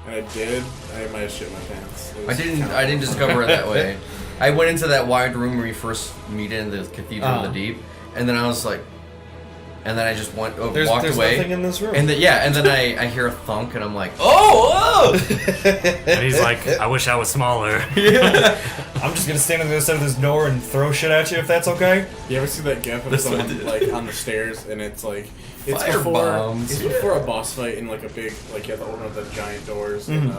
and I did. I might have shit my pants. It I was didn't. kinda I didn't fun. discover it that way. I went into that wide room where you first meet in the Cathedral of the Deep, and then I was like, and then I just walked There's away. nothing in this room. And then and then I hear a thunk, and I'm like, oh, And he's like, I wish I was smaller. I'm just gonna stand on the other side of this door and throw shit at you if that's okay. You ever see that gif of That's what I someone did. like on the stairs, and it's like it's Fire before bombs. it's before a boss fight in like a big like you have to open up the giant doors in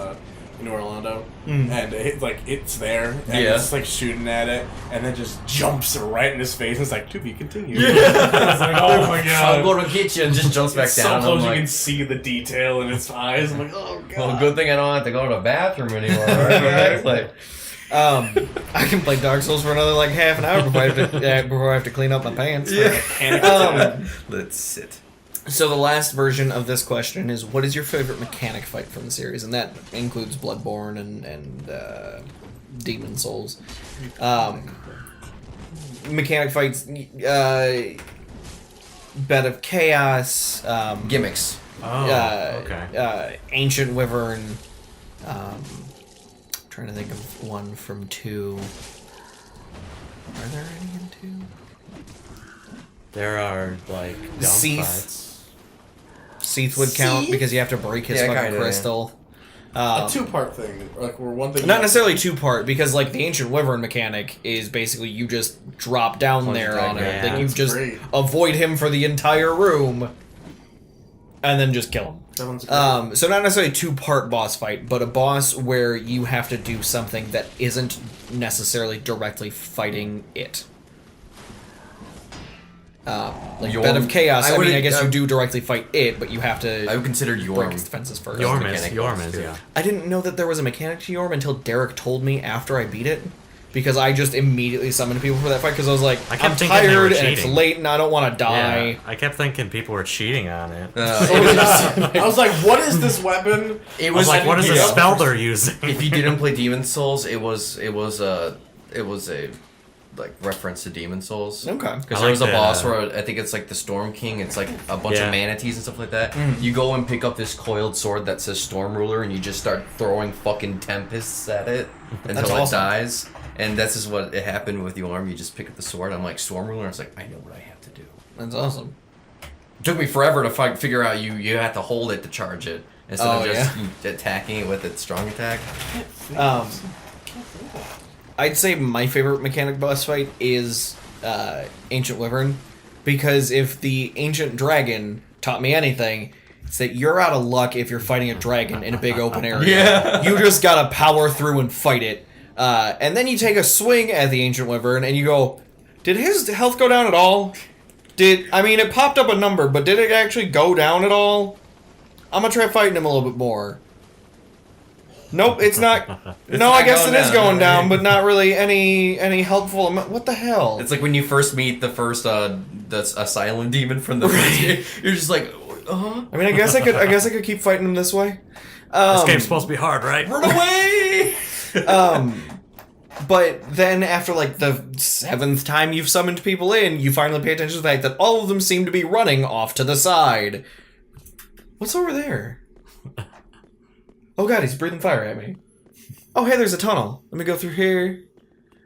New Orlando, and it's there, and Yeah. it's like shooting at it, and then just jumps right in his face, and it's like to be continued. It's like, oh my I'm god. going to get you, and just jumps back It's down. so close I'm you like, can see the detail in its eyes. I'm like, oh god. well, good thing I don't have to go to the bathroom anymore. Right? Like, I can play Dark Souls for another like half an hour before I have to clean up my pants. let's sit. So the last version of this question is, what is your favorite mechanic fight from the series? And that includes Bloodborne and Demon Souls. Mechanic fights, Bed of Chaos, Gimmicks. Oh, okay. Ancient Wyvern. Trying to think of one from 2. Are there any in 2? There are like dumb Seath. fights. Seath would count because you have to break his Yeah, fucking kinda, yeah. crystal. A two-part thing, like where one thing. Not necessarily 2-part, because like the Ancient Wyvern mechanic is basically you just drop down Plunge there down on it. there. Like you That's just great. avoid him for the entire room, and then just kill him. That one's great. So not necessarily a 2-part boss fight, but a boss where you have to do something that isn't necessarily directly fighting it. Like Yorm- Bed of Chaos. I I mean, wouldn't- I guess you do directly fight it, but you have I to would consider break Yorm. its defenses first. Yorm mechanic boss, too. yeah. I didn't know that there was a mechanic to Yorm until Derek told me after I beat it, because I just immediately summoned people for that fight because I was like, I kept I'm thinking they were tired and it's cheating. late and I don't want to die. Yeah, I kept thinking people were cheating on it. I was like, what is this weapon? I It was like, what is the yeah. spell they're using? If you didn't play Demon Souls, it was a like reference to Demon Souls. Okay. Because I there was a like boss the- where I think it's like the Storm King. It's like a bunch Yeah. of manatees and stuff like that. You go and pick up this coiled sword that says Storm Ruler, and you just start throwing fucking tempests at it until That's it awesome. dies. And this is what it happened with your arm. You just pick up the sword. I'm like Storm Ruler. And it's like I know what I have to do. That's awesome. It took me forever to figure out you have to hold it to charge it instead Oh, of just attacking it with its strong attack. I'd say my favorite mechanic boss fight is Ancient Wyvern, because if the Ancient Dragon taught me anything, it's that you're out of luck if you're fighting a dragon in a big open area. Yeah. You just gotta power through and fight it. And then you take a swing at the Ancient Wyvern and you go, did his health go down at all? It popped up a number, but did it actually go down at all? I'm gonna try fighting him a little bit more. Nope, it's not. No, not I guess going it is down. going down, but not really any helpful amount. What the hell? It's like when you first meet the first the asylum demon from the first game. You're just like, I mean, I guess I could keep fighting him this way. This game's supposed to be hard, right? run away. But then after like the 7th time you've summoned people in, you finally pay attention to the fact that all of them seem to be running off to the side. What's over there? Oh god, he's breathing fire at me. oh, hey, there's a tunnel. Let me go through here.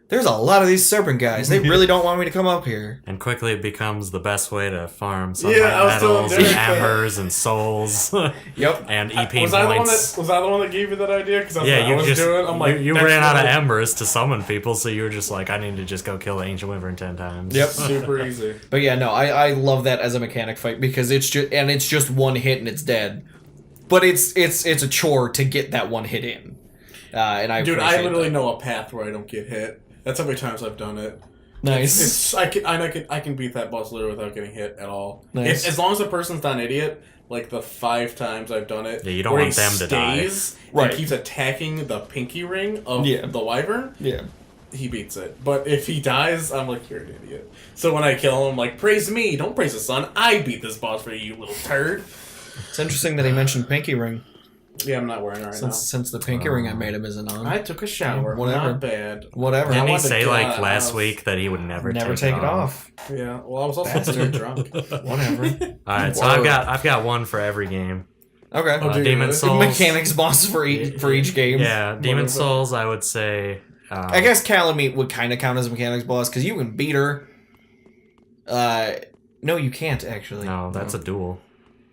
There's a lot of these serpent guys. They really don't want me to come up here. And quickly it becomes the best way to farm Yeah, I was telling metals and Derek that. embers and souls. Yep. And EP Was I points. the one that gave you that idea? Because that's Yeah, what I you was just doing. I'm like, you that's ran out of what I- embers to summon people, so you were just like, I need to just go kill the ancient wyvern 10 times. Yep. Super easy. But yeah, no, I love that as a mechanic fight because it's just one hit and it's dead. But it's a chore to get that one hit in. And I Dude, I appreciate literally that. know a path where I don't get hit. That's how many times I've done it. Nice. I can beat that boss literally without getting hit at all. Nice. As long as the person's not an idiot, like the 5 times I've done it, Yeah, you don't where want he them to die. stays Right. and keeps attacking the pinky ring of Yeah. the wyvern, Yeah. he beats it. But if he dies, I'm like, you're an idiot. So when I kill him, I'm like, praise me, don't praise the sun. I beat this boss for you, you little turd. It's interesting that he mentioned pinky ring. Yeah, I'm not wearing it right Since the pinky ring I made him isn't on. now. I took a shower. Whatever. Not bad. Whatever. Didn't he wanted to say get out like of the last house. week that he would never Never take it off. Yeah. Well, I was also very drunk. Whatever. Alright, so Whoa. I've got one for every game. Okay. Oh, dude. Demon The Souls. Mechanics boss for each game. Yeah, Demon Motherfucker. Souls, I would say. I guess Calamite would kind of count as a mechanics boss because you can beat her. No, you can't actually. No, that's a duel.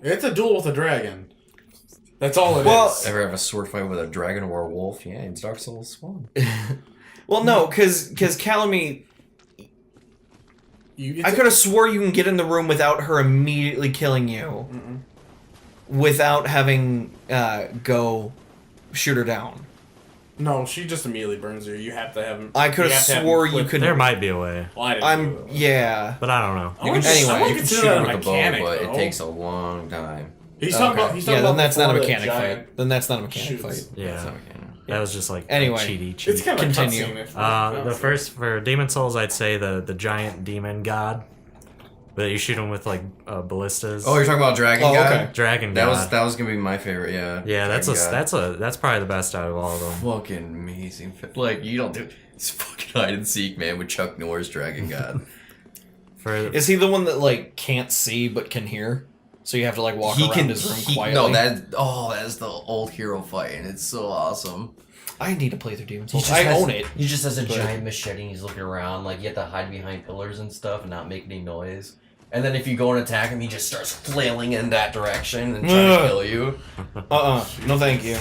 It's a duel with a dragon. That's all it is. Well, Ever have a sword fight with a dragon or a wolf? Yeah, it's Dark Souls 1. Well, no, because Calamite, I could have swore you can get in the room without her immediately killing you, without having go shoot her down. No, she just immediately burns you. You have to have him. I could have swore you could. There might be a way, Well, I didn't do it. Yeah. but I don't know. I wouldn't- I Anyway, wouldn't you You can consider shoot that it a with a bow, mechanic, but though. it takes a long time. He's talking about. He's talking Yeah, about then that's not a before the mechanic giant fight. Then that's not a mechanic shoots. fight. Yeah, That's not mechanic. that was just like Anyway. cheaty cheat. It's kind of Continue. a cutscene. if- The first for Demon Souls, I'd say the giant demon god, but you shoot him with like ballistas. Oh, you're talking about Dragon Oh, God? okay. Dragon That god. was gonna be my favorite, yeah. Yeah, that's Dragon God. that's probably the best out of all of them. Fucking amazing. Like, you don't do... It's fucking hide and seek, man, with Chuck Norris Dragon God. For Is he the one that like can't see but can hear? So you have to like walk around his room quietly. No, that is the old hero fight, and it's so awesome. I need to play through Demon He Souls. just I has- own it. He just has a But- giant machete and he's looking around. Like, you have to hide behind pillars and stuff and not make any noise. And then if you go and attack him, he just starts flailing in that direction and trying to kill you. No, thank you.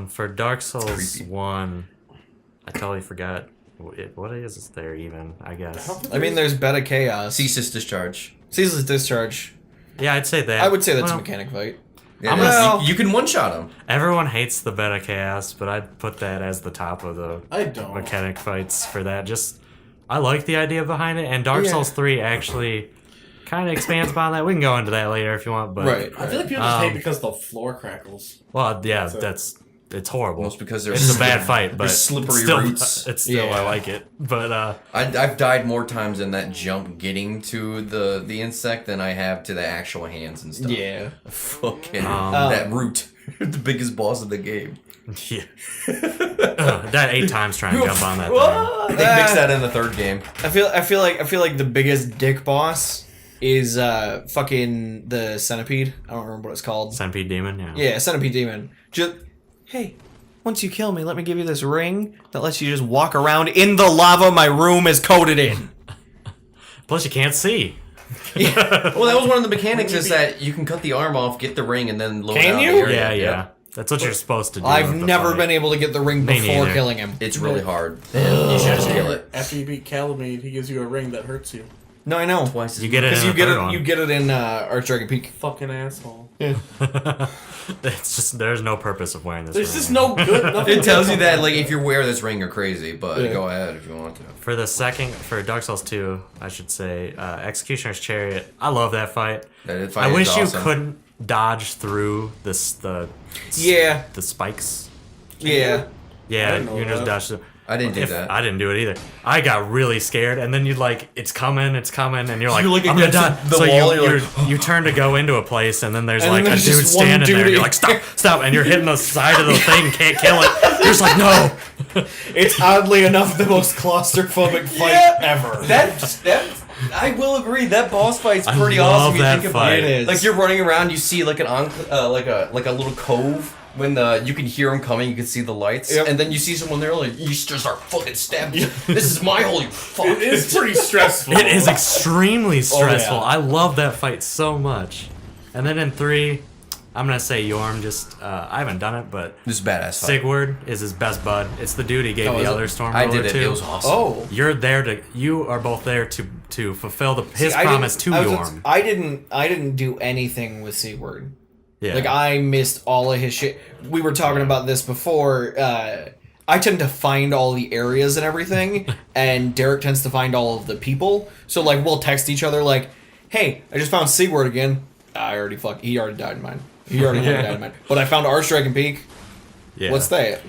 For Dark Souls creepy. 1, I totally forgot what is there even. I guess. I mean, there's Beta Chaos. Ceaseless Discharge. Ceaseless Discharge. Yeah, I'd say that. I would say that's a Well, mechanic fight. Yeah, I'm that's- gonna- you can one-shot him. Everyone hates the Beta Chaos, but I'd put that as the top of the I don't. mechanic fights for that. Just I like the idea behind it, and Dark Yeah. Souls 3 actually kind of expands upon that. We can go into that later if you want, but Right. I feel like people just hate Um, because the floor crackles. well, yeah, So- it's horrible. Almost because there's It's a bad fight, but there's slippery still, roots. It's still I Yeah. like it, but I've died more times in that jump getting to the insect than I have to the actual hands and stuff. Yeah. Fucking Um, that root. The biggest boss of the game. yeah, that 8 times trying to jump on that thing. They fixed that in the third game. I feel like the biggest dick boss is fucking the centipede. I don't remember what it's called. Centipede Demon, yeah. Yeah, centipede demon. Just hey, once you kill me, let me give you this ring that lets you just walk around in the lava my room is coated in. Plus, you can't see. Well, that was one of the mechanics is that you can cut the arm off, get the ring, and then load Can out you? the area. Yeah, Yep. yeah. That's what you're supposed to do. I've with the never fight. been able to get the ring Me before neither. killing him. It's really hard. You should just kill it. After you beat Calamite, he gives you a ring that hurts you. No, I know. Twice as You get it Because in you the get third it, one. you get it in Archdragon Peak. Fucking asshole. It's just there's no purpose of wearing this. There's ring. just no good. Nothing It tells you good that, like, if you wear this ring, you're crazy, but Yeah. go ahead if you want to. For Dark Souls 2, I should say, Executioner's Chariot. I love that fight. That fight I is wish awesome. you couldn't dodge through the Yeah, spikes. yeah. Yeah, didn't know you just that. dodge through. I didn't do If- that. I didn't do it either. I got really scared, and then you'd like, it's coming, and you're like, You're, like, I'm gonna against die. the So wall, you you're you turn to go into a place, and then there's And like then a there's dude just one standing there. And dude. you're like, stop, and you're hitting the side of the thing, can't kill it. You're just like, no. It's oddly enough the most claustrophobic fight ever. That I will agree. That boss fight's I pretty love awesome. You that think about fight. It is. Like you're running around, you see like an like a little cove when you can hear them coming, you can see the lights, and then you see someone there, like you just start fucking stabbing. This is my holy fuck. It is pretty stressful. It is extremely stressful. yeah. I love that fight so much. And then in 3, I'm gonna say Yorm. Just I haven't done it, but This is a badass fight. Sigurd is his best bud. It's the dude he gave Oh, the is other it? Stormruller I did it. to. It was awesome. Oh. You are both there to fulfill his See, I promise didn't- to I was Yorm. just- I didn't do anything with Sigurd. Yeah. Like I missed all of his shit. We were talking about this before. I tend to find all the areas and everything, and Derek tends to find all of the people. So like we'll text each other like, "Hey, I just found Sigurd again. He already died in mine. He already fucking died in mine. But I found Archdragon Peak. yeah. What's that?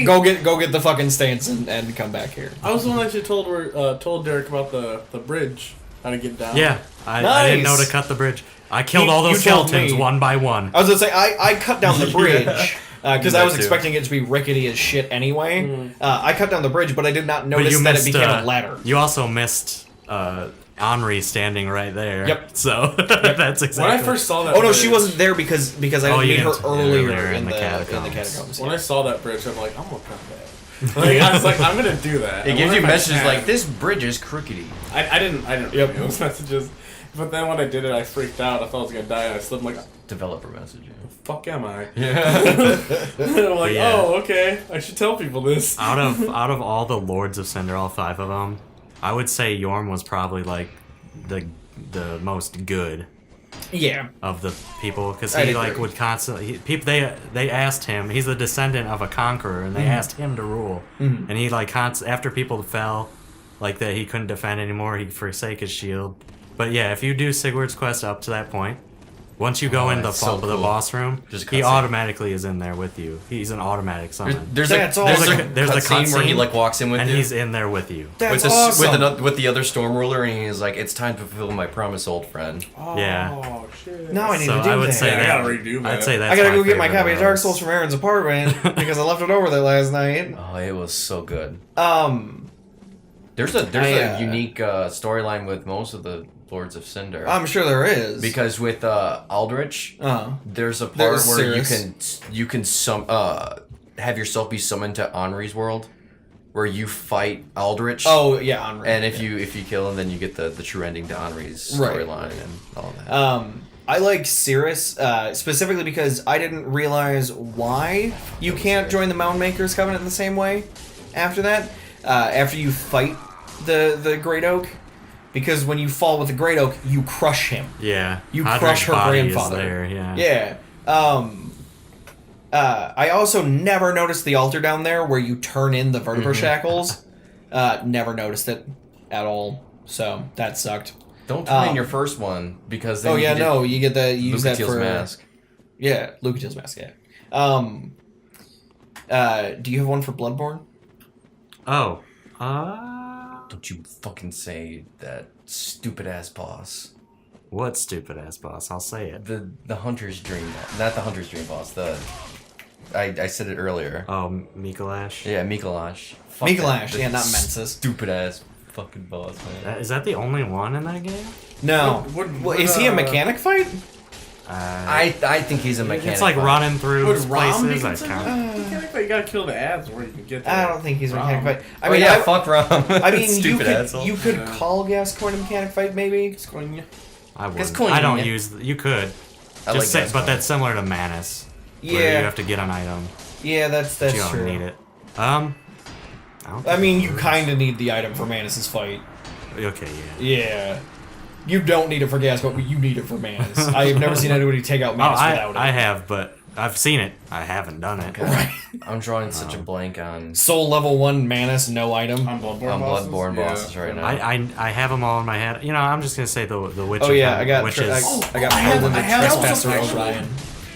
Go get the fucking stance and come back here." I was the one that you told Derek about the bridge, how to get down. Yeah. I didn't know Nice. to cut the bridge. I killed all You those told skeletons me. one by one. I was gonna say I cut down the bridge because I That was too. expecting it to be rickety as shit anyway. I cut down the bridge, but I did not But notice you that missed it became a ladder. You also missed Henri standing right there. Yep. So that's exactly. When I first saw that Oh no, bridge, she wasn't there because I Oh, didn't you meet her didn't- earlier earlier in the catacombs. catacombs. When I saw that bridge, I'm like, I'm gonna cut that. Like, I was like, I'm gonna do that. It I gives wonder you if I messages can. like this bridge is crookedy. I didn't read Yep. those messages. But then when I did it, I freaked out. I thought I was gonna die, and I slipped. I'm like, Developer message. fuck am I? Yeah. I'm like, Yeah. oh, okay. I should tell people this. out of all the Lords of Cinder, all 5 of them, I would say Yorm was probably like the most good Yeah, of the people because I'd he like agree. would constantly people they asked him. He's the descendant of a conqueror, and they asked him to rule. And he like after people fell, like that he couldn't defend anymore. He'd forsake his shield. But yeah, if you do Sigurd's quest up to that point, once you go in the that's so the cool. boss room, Just he cutscene. automatically is in there with you. He's an automatic summon. There's That's a awesome. There's a cutscene where he cutscene, like walks in with and you. he's in there with you. that's with, awesome. with the other storm ruler, and he's like, "It's time to fulfill my promise, old friend." Yeah. Oh shit. Now I need So to do I would that. say Yeah, I that. gotta redo that. I'd say that's I gotta go get my favorite copy of Dark those. Souls from Aaron's apartment because I left it over there last night. Oh, it was so good. I, There's a unique storyline with most of the Lords of Cinder. I'm sure there is Because with Aldrich, there's a part There's where Cirrus. you can have yourself be summoned to Henri's world, where you fight Aldrich. Oh yeah, on And if you kill him, then you get the true ending to Henri's Right. storyline and all that. I like Cirrus specifically because I didn't realize why you can't join the Mound Makers Covenant in the same way after that. After you fight the Great Oak, because when you fall with the Great Oak, you crush him. Yeah. You Hadric's crush her body is grandfather. there, yeah. Yeah. I also never noticed the altar down there where you turn in the vertebra shackles. Never noticed it at all. So that sucked. Don't turn in your first one because then Oh you yeah, can get no, you get the you use that Lucatiel's for mask. Yeah, Lucatiel's mask. Yeah. Do you have one for Bloodborne? Oh. Don't you fucking say that stupid ass boss. What stupid ass boss? I'll say it. The hunter's dream boss. Not the hunter's dream boss. I said it earlier. Oh, Mikolash? Yeah, Mikolash. Fuck Mikolash, that. yeah, not That's Mensis. Stupid ass fucking boss, man. Is that the only one in that game? No. What- Is he a mechanic fight? I think he's a mechanic. It's like fight. running through Would Rom be places. I considered count. mechanic fight? You gotta kill the ads where you can get there. I don't think he's a mechanic fight. I Oh mean, yeah, fuck Rom. I mean, stupid asshole. you could Yeah. call Gascoigne a mechanic fight, maybe. I wouldn't. Gascoigne, I don't yeah. use. You could. I Just like say, but that's similar to Manus. Where you Yeah, have to get an item. yeah, that's But you don't true. need it. I don't I mean, you kind of need the item for Manus's fight. Okay, yeah. Yeah. You don't need it for Gascoigne, but you need it for Manus. I have never seen anybody take out Oh, Manus without it. I have, but I've seen it. I haven't done it. Right. I'm drawing such a blank on Soul level 1 Manus, no item. On Bloodborne on bosses? Bloodborne Yeah. bosses right now. I have them all in my head. You know, I'm just gonna say the Witch. Oh of yeah, I got Witches. I got I have- pulled into I have also Trespasser actually- Orion.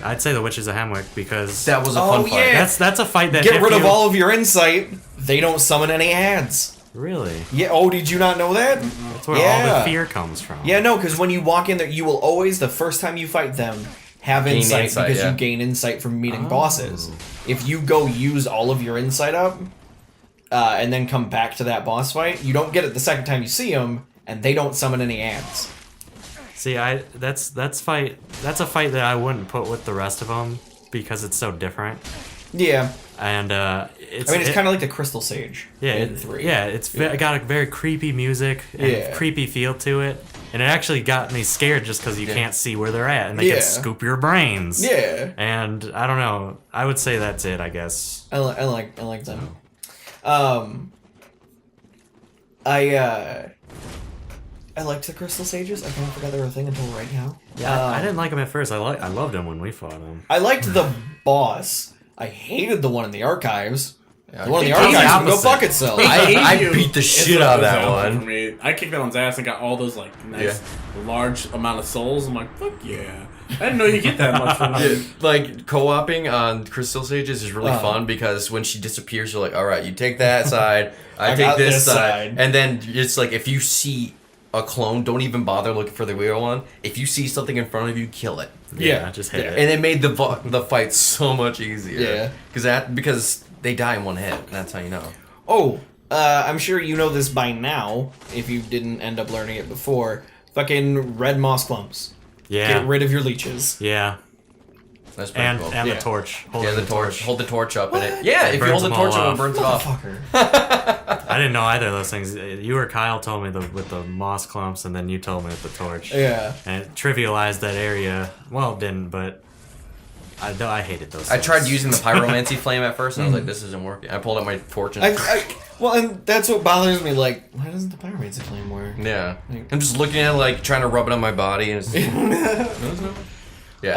I'd say the Witches of Hemwick because that was a fun Oh, fight. yeah. that's a fight that Get if rid of you- all of your insight. They don't summon any ads. Really, Yeah. Oh, did you not know that? that's where all Yeah. the fear comes from. Yeah, no, because when you walk in there, you will always, the first time you fight them, have Gain insight, insight, because yeah. you gain insight from meeting Oh. bosses. If you go use all of your insight up, and then come back to that boss fight, you don't get it the second time you see them, and they don't summon any ads. See, that's a fight that I wouldn't put with the rest of them because it's so different. Yeah. And It's kind of like the Crystal Sage in 3. Yeah, it's got a very creepy music and creepy feel to it. And it actually got me scared just because you can't see where they're at and they can scoop your brains. Yeah. And I don't know. I would say that's it, I guess. I like them. I liked the Crystal Sages. I kind of forgot they were a thing until right now. Yeah, I didn't like them at first. I loved them when we fought them. I liked the boss. I hated the one in the archives. Yeah, the one in the I think archives the can go opposite. fuck itself. I you. beat the It's shit a- out of it's that an one. for me. I kicked that one's ass and got all those like nice, large amount of souls. I'm like, fuck yeah! I didn't know you get that much from it. Like co-oping on Crystal Sages is really fun because when she disappears, you're like, all right, you take that side, I take got this this side, side. and then it's like if you see a clone, don't even bother looking for the real one. If you see something in front of you, kill it. Yeah, just hit it. And it made the fight so much easier. Yeah. Because they die in one hit. And that's how you know. Oh, I'm sure you know this by now, if you didn't end up learning it before. Fucking red moss clumps. Yeah. Get rid of your leeches. Yeah. That's pretty And cool. the torch. Yeah, the torch. Hold the torch up in it. What? Yeah, It if you burns hold the them torch all up, it off. burns it off. Motherfucker. I didn't know either of those things. You or Kyle told me with the moss clumps, and then you told me with the torch. Yeah. And it trivialized that area. Well, it didn't, but I hated those I things. tried using the pyromancy flame at first, and I was like, this isn't working. I pulled out my torch and... Well, and that's what bothers me. Like, why doesn't the pyromancy flame work? Yeah. I'm just looking at it, like, trying to rub it on my body, and it's... Yeah.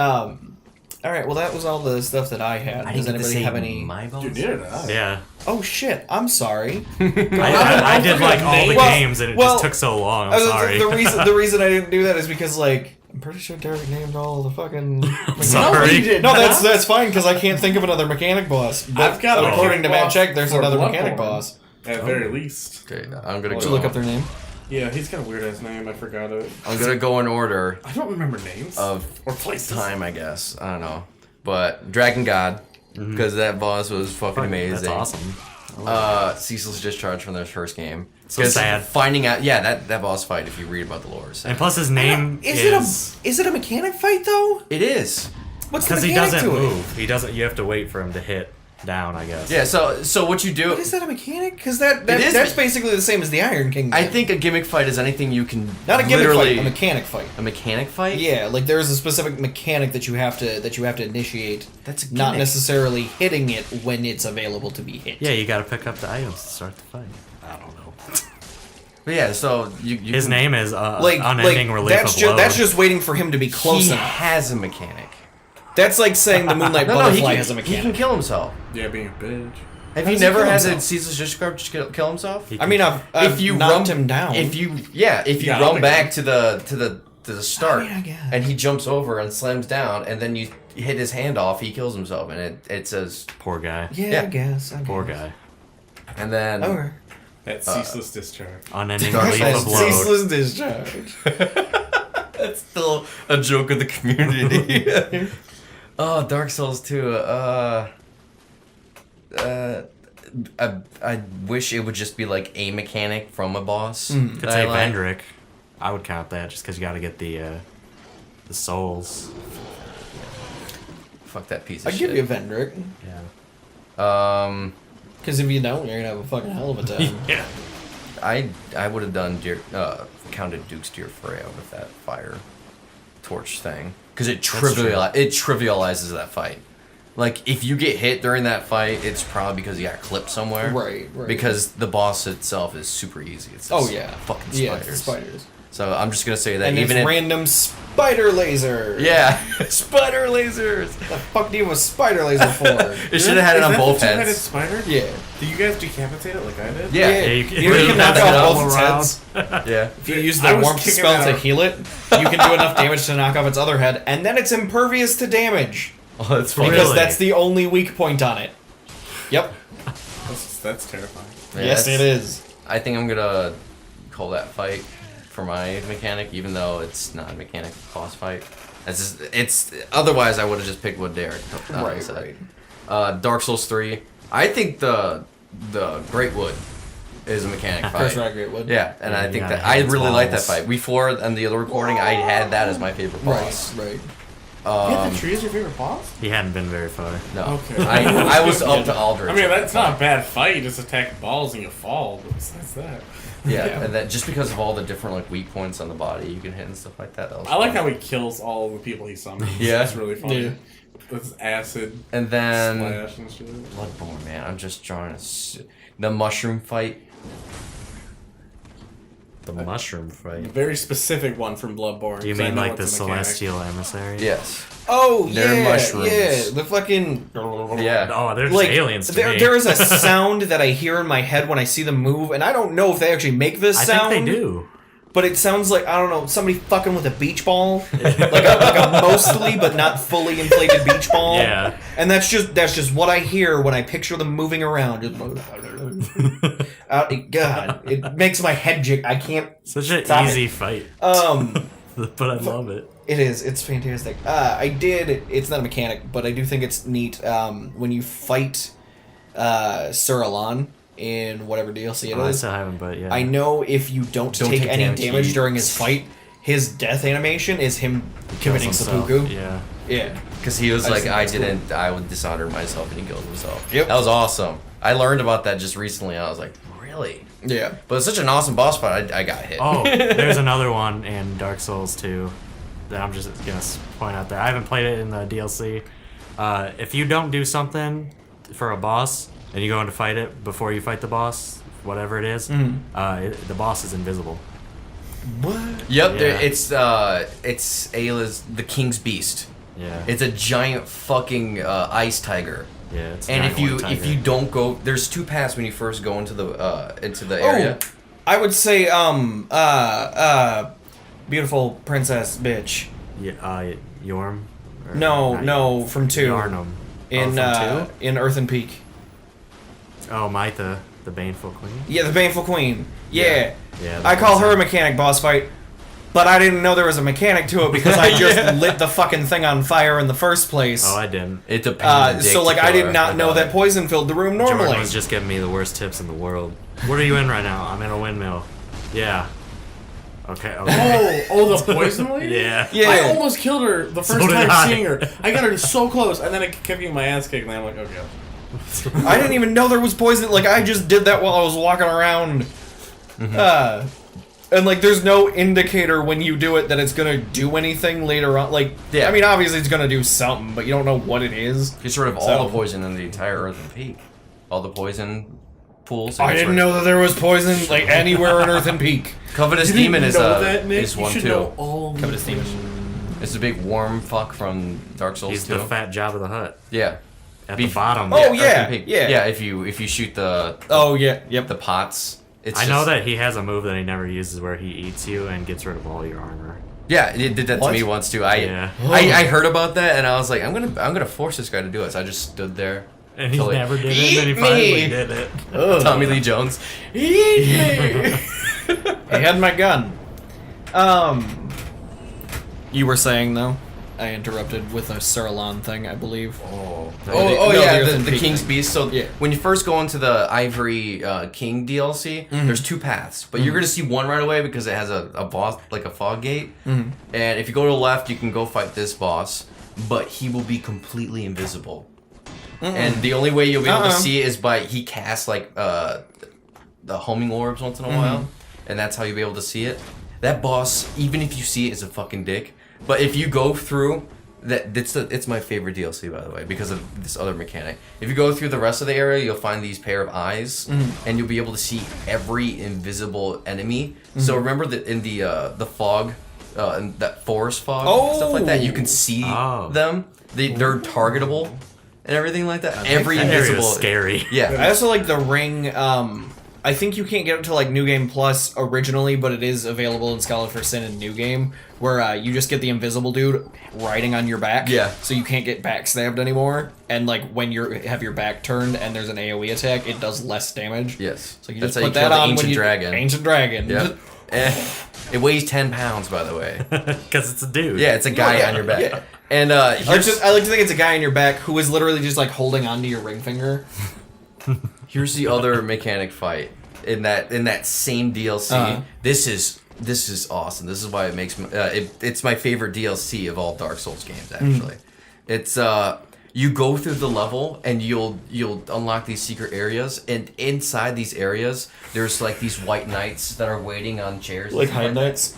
All right. Well, that was all the stuff that I had. Does anybody have any? my bones? You did it. Yeah. Oh shit! I'm sorry. I did like all the Well- games, and it well, just took so long. I'm sorry. The reason I didn't do that is because like I'm pretty sure Derek named all the fucking. sorry. No, he did No, not. that's fine because I can't think of another mechanic boss. But I've got a according to mechanic Matt Check, boss there's for another Bloodborne. mechanic boss. At the very least. Okay, I'm gonna Did go... you look up their name? Yeah, he's got a weird ass name. I forgot it. I'm gonna go in order I don't remember names of or places. time, I guess. I don't know. But Dragon God, because that boss was fucking amazing. That's awesome. Ceaseless Discharge from their first game. So 'Cause sad. Finding out, that boss fight, if you read about the lore, is sad. And plus, his name Is it a mechanic fight though? It is. What's the because he mechanic doesn't to it? move. He doesn't. You have to wait for him to hit down, I guess. Yeah, so what you do... What is that a mechanic? Because that's is- basically the same as the Iron King. I game. think a gimmick fight is anything you can Not a gimmick literally... fight, a mechanic fight. A mechanic fight? Yeah, like there's a specific mechanic that you have to initiate. That's a not gimmick. necessarily hitting it when it's available to be hit. Yeah, you got to pick up the items to start the fight. I don't know. But yeah, so you His can- name is Unending Relief that's of just Load. that's just waiting for him to be close he enough. has a mechanic. That's like saying the Moonlight he Butterfly can, has a he can mechanic. kill himself. Yeah, being a bitch. Have How you does he never kill had himself? a Ceaseless Discharge just kill himself? He I mean, I've if you knocked run him down. If you Yeah, run I'll back make to the start, I guess. and he jumps over and slams down, and then you hit his hand off, he kills himself, and it says, Poor guy. Yeah, Yeah. I guess. Poor guy. and then Okay. That ceaseless discharge. Unending Dark Relief Souls of Load. Ceaseless discharge. that's still a joke of the community. Oh, Dark Souls 2. I wish it would just be like a mechanic from a boss. Could that say I like. Vendrick. I would count that just because you got to get the souls. Fuck that piece of I'd shit. give you a Vendrick. Yeah. Because if you don't, you're gonna have a fucking hell of a time. Yeah. I would have done counted Duke's Dear Freya with that fire torch thing because it trivializes that fight. Like if you get hit during that fight, it's probably because you got clipped somewhere. Right. Because the boss itself is super easy. It's Oh just yeah. fucking spiders. Yeah, it's the spiders. So I'm just gonna say that And even it's if random spider laser. yeah, spider lasers. The fuck do you have a spider laser for? It should have had it Is on that both the two-headed heads. spider? Yeah. Do you guys decapitate it like I did? Yeah. Yeah, You can knock that off all both around. its heads. Yeah. If you use I the was warmth kicking spell it to out. heal it, you can do enough damage to knock off its other head, and then it's impervious to damage. Oh, that's funny. Because Really? that's the only weak point on it. Yep. That's terrifying. Yeah, Yes, that's- it is. I think I'm gonna call that fight for my mechanic, even though it's not a mechanic boss fight. It's otherwise I would have just picked what Derek said. Dark Souls 3. I think the Great Wood is a mechanic fight. First Rag Great Wood. Yeah, and Yeah, I you think gotta that I hit its really like that walls. fight. Before on the other recording, I had that as my favorite boss. Right. Yeah, the tree is your favorite boss? He hadn't been very far. No. Okay. I was up to Aldrich. I mean, that's not a bad fight. You just attack balls and you fall. But besides that. Yeah, and that just because of all the different like weak points on the body you can hit and stuff like that. That was I like fun. how he kills all the people he summons. Yeah. It's really funny. Yeah. With acid And then splash and shit. Bloodborne, man. I'm just trying to. The mushroom fight. The mushroom A fight. very specific one from Bloodborne. Do you 'cause I mean know like the it's a mechanic. celestial emissary? Yes. Oh They're yeah, mushrooms. yeah. The fucking Yeah. Oh, they're just like aliens to there, me. there is a sound that I hear in my head when I see them move, and I don't know if they actually make this I sound. think they do. But it sounds like, I don't know, somebody fucking with a beach ball, like a mostly but not fully inflated beach ball. Yeah. And that's just what I hear when I picture them moving around. God, it makes my head jig. I can't. Such an Stop easy fight. But But I love it. it is. It's fantastic. I did. It's not a mechanic, but I do think it's neat. When you fight Sir Alan in whatever DLC it Oh, I is. still haven't, but yeah. I know if you don't take take any damage, damage he- during his fight, his death animation is him committing Kills himself. seppuku. Yeah. Yeah. Because he was I like, think I that's cool. didn't, I would dishonor myself, and he kills himself. Yep. That was awesome. I learned about that just recently. I was like, really? Yeah. But it's such an awesome boss fight. I got hit. Oh, there's another one in Dark Souls 2 that I'm just gonna point out there. I haven't played it in the DLC. If you don't do something for a boss and you go in to fight it before you fight the boss, whatever it is, the boss is invisible. What? Yep. Yeah. It's Ayla's the King's Beast. Yeah. It's a giant fucking ice tiger. Yeah. It's And giant white if tiger. you don't go, there's two paths when you first go into the area. Oh, I would say, beautiful princess bitch. Yeah, Yorm. Or No, not no, from 2. Yarnum. In from 2? in Earthen Peak. Oh, Mytha, the Baneful Queen. Yeah, the Baneful Queen. Yeah. Yeah. I call her a mechanic boss fight, but I didn't know there was a mechanic to it because I just lit the fucking thing on fire in the first place. Oh, I didn't. It depends. So like I did not know that poison filled the room normally. Jordan was just giving me the worst tips in the world. What are you in right now? I'm in a windmill. Yeah. Okay. Oh, the poison lady? Yeah. Yeah. I almost killed her the first did time I. seeing her. I got her so close, and then I kept getting my ass kicked, and I'm like, okay. I didn't even know there was poison. Like I just did that while I was walking around. And like, there's no indicator when you do it that it's gonna do anything later on. Like, Yeah. I mean, obviously it's gonna do something, but you don't know what it is. Get rid of So- all the poison in the entire Earthen Peak. All the poison pools. I didn't know that there was poison like anywhere in Earthen Peak. Covetous You didn't Demon is know that, Nick? is You one should too. know all Covetous the Demon. poison. It's a big worm fuck from Dark Souls He's 2. the fat Jabba the Hutt Yeah. at Beef- the bottom. Oh, Earthen yeah, Peak. yeah. Yeah, if you shoot the Oh yeah, yep. the pots, it's I just, know that he has a move that he never uses where he eats you and gets rid of all your armor. Yeah, it did that What? to me once too. Yeah. I heard about that and I was like, I'm gonna force this guy to do it. So I just stood there. And he Till it- never did it, and Eat then he me! finally did it. Tommy Lee Jones. I had my gun. You were saying though? I interrupted with a Sir Alan thing, I believe. Oh, No, yeah, the the, Earthen Peak King's thing. Beast. So Yeah. when you first go into the Ivory King DLC, there's two paths, but you're gonna see one right away because it has a boss, like a fog gate. And if you go to the left, you can go fight this boss, but he will be completely invisible. And the only way you'll be able to see it is by he casts like the homing orbs once in a while, and that's how you'll be able to see it. That boss, even if you see it, is a fucking dick. But if you go through that, it's my favorite DLC by the way because of this other mechanic. If you go through the rest of the area, you'll find these pair of eyes, and you'll be able to see every invisible enemy. So remember that in the fog, in that forest fog, stuff like that, you can see them. They're targetable and everything like that. Every That area invisible, was scary. yeah. I also like the ring. I think you can't get it to like New Game Plus originally, but it is available in Scholar for Sin and New Game, where you just get the invisible dude riding on your back. Yeah. So you can't get backstabbed anymore, and like when you have your back turned and there's an AOE attack, it does less damage. Yes. So you That's just how put you that kill the on ancient when you dragon. Ancient dragon. Yep. It weighs 10 pounds, by the way. Because it's a dude. Yeah, it's a guy Yeah, on your back. yeah. And I here's, like to think it's a guy on your back who is literally just like holding onto your ring finger. here's the other mechanic fight in that same DLC. This is this is awesome. This is why it makes it's my favorite DLC of all Dark Souls games. Actually, it's you go through the level and you'll unlock these secret areas, and inside these areas there's like these white knights that are waiting on chairs. Like High Knights?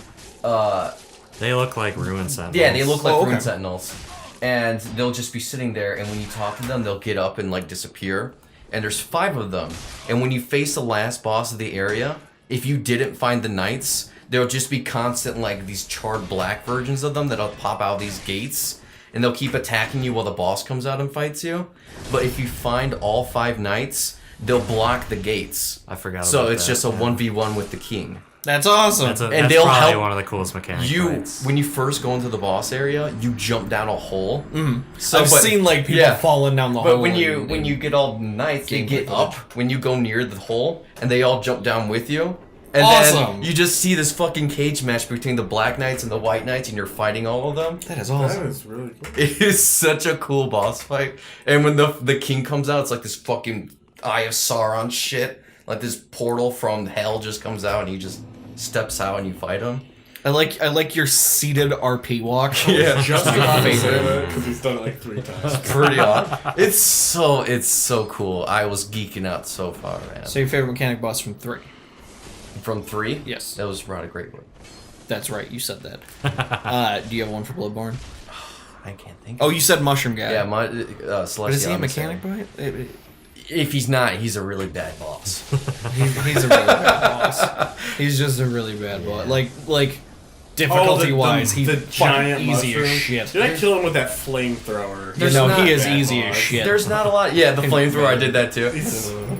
They look like ruin sentinels. Yeah, they look like okay. rune sentinels, and they'll just be sitting there. And when you talk to them, they'll get up and like disappear. And there's 5 of them. And when you face the last boss of the area, if you didn't find the knights, there'll just be constant like these charred black versions of them that'll pop out of these gates, and they'll keep attacking you while the boss comes out and fights you. But if you find all 5 knights, they'll block the gates. I forgot. So about it's that, just a yeah. 1v1 with the king. That's awesome. That's, And that's they'll probably help one of the coolest mechanics. When you first go into the boss area, you jump down a hole. So I've seen like people falling down the hole. But when you get all the knights, they get up when you go near the hole, and they all jump down with you. And Awesome. then you just see this fucking cage match between the Black Knights and the White Knights, and you're fighting all of them. That is That awesome. is really cool. It is such a cool boss fight. And when the king comes out, it's like this fucking Eye of Sauron shit. Like this portal from hell just comes out, and he just steps out, and you fight him. I like your seated RP walk. Yeah, Just my about to say favorite. that because he's done it like 3 times. Pretty awesome. It's so cool. I was geeking out so far, man. So your favorite mechanic boss from 3? From 3? Yes. That was Rod of Greatwood. That's right, you said that. Do you have one for Bloodborne? I can't think. Oh, you said Mushroom Guy. Yeah, my Celestial. But is he a Emissary. mechanic boy? If he's not, he's a really bad boss. He's a really bad boss. He's just a really bad boss. Like difficulty wise, he's the giant easy mushroom. as shit. Did I kill him with that flamethrower? There's No, not he is bad easy boss. as shit. There's not a lot. Yeah, the flamethrower. I did that too.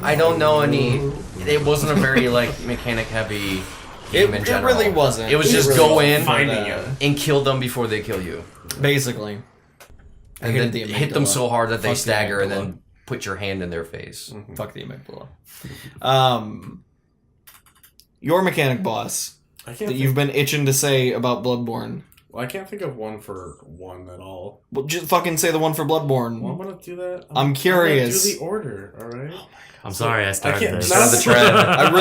I don't know any. It wasn't a very like mechanic heavy game in It general. really wasn't. It was It just really go wasn't in finding him. and kill them before they kill you, Basically. I and hated then the hit them amygdala. so hard that they Fuck the stagger, and amygdala. then put your hand in their face. Fuck the amygdala. Your mechanic boss I can't. that Think, you've been itching to say about Bloodborne. well, I can't think of one for one at all. Well, just fucking say the one for Bloodborne. Well, I'm gonna do that. I'm curious. I'm gonna do the order. All right. I'm sorry I started can't- this. Start the trend.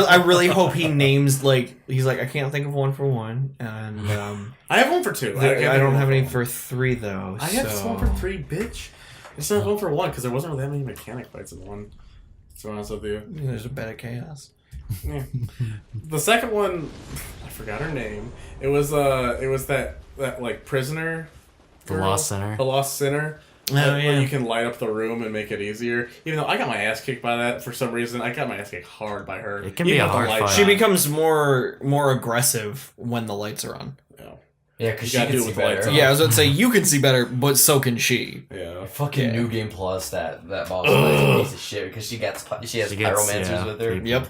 I really hope he names he's like I can't think of one for 1, and I have one for 2. I don't have any for 3 though. I have so. one for 3, bitch. I just have one for 1 because there wasn't really that many mechanic fights in 1. To be honest with you. There's a bed of chaos. Yeah. The second one, I forgot her name. It was that like prisoner. The girl? Lost Sinner. The Lost Sinner. Oh, Where yeah. you can light up the room and make it easier. Even though I got my ass kicked by that for some reason, I got my ass kicked hard by her. It can be Even a with the hard lights fight. She on. becomes more aggressive when the lights are on. Yeah. Yeah, because You she gotta can do it see with the lights better. on. Yeah, I was about to say you can see better, but so can she. Yeah. Fucking Yeah. New Game Plus, that boss fight is a piece of shit because she has She gets, pyromancers yeah, with her. people. Yep.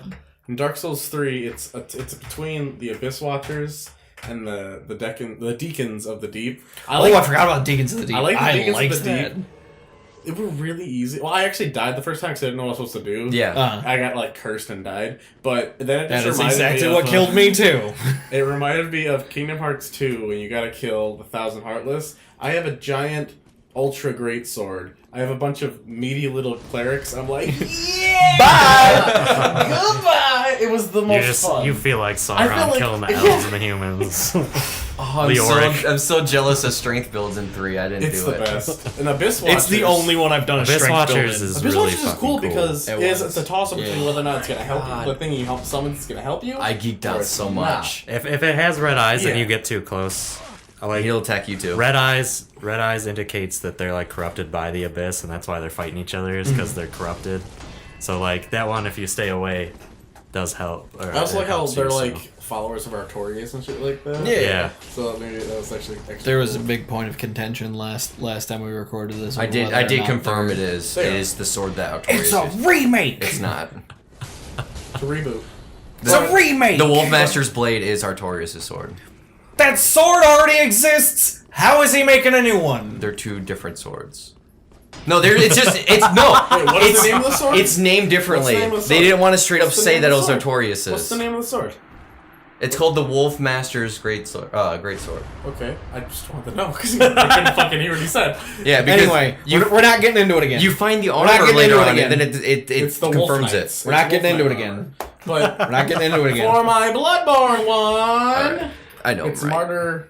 In Dark Souls 3, it's between the Abyss Watchers and the Deacons of the Deep. I forgot about Deacons of the Deep. I like the Deacons liked of the that. Deep. It were really easy. Well, I actually died the first time because I didn't know what I was supposed to do. Yeah. I got like cursed and died. But then it just That is reminded exactly me what of, killed me too. It reminded me of Kingdom Hearts 2 when you gotta kill the 1,000 Heartless. I have a giant ultra great sword. I have a bunch of meaty little clerics. I'm like, yeah! Bye! Goodbye! It was the most fun. You feel like I feel Sauron like- killing the elves and the humans. Oh, The Auric. I'm so jealous of strength builds in 3. I didn't It's do the it. best. And Abyss Watchers. It's the only one I've done a Abyss strength Watchers build in. is Abyss really Watchers is fucking cool because It it's was. a toss-up between Yeah. whether or not it's gonna help you. God. The thing you help summons is gonna help you. I geeked or out it's so not. much. If it has red eyes and Yeah. you get too close, like He'll attack you too. red eyes indicates that they're like corrupted by the abyss, and that's why they're fighting each other is because they're corrupted. So like that one, if you stay away, does help. Or I also it like how helps they're you, so- like followers of Artorias and shit like that. Yeah. So maybe that was actually There was a cool. big point of contention last time we recorded this. I over did. whether I or did not confirm they're- it is. There. It is the sword that Artorias It's a used. remake. It's not. It's a reboot. It's a remake. The Wolfmaster's blade is Artorias' sword. That sword already exists. How is he making a new one? They're 2 different swords. No, it's just it's no. Wait, what is it's, the name of the sword? It's named differently. What's the name of the They sword? didn't want to straight up What's the say name that it of was the sword? Artorias'. What's the name of the sword? It's called the Wolfmaster's Great Sword. Great Sword. Okay, I just wanted to know because I couldn't fucking hear what he said. Yeah. Because Anyway, you we're not getting into it again. you find the not armor getting later into it on, and again. then it It's the Wolf confirms Knights. it. We're not It's getting Wolf into it Knight again. armor. But We're not getting into it again. for my Bloodborne one, I know. it's right? Martyr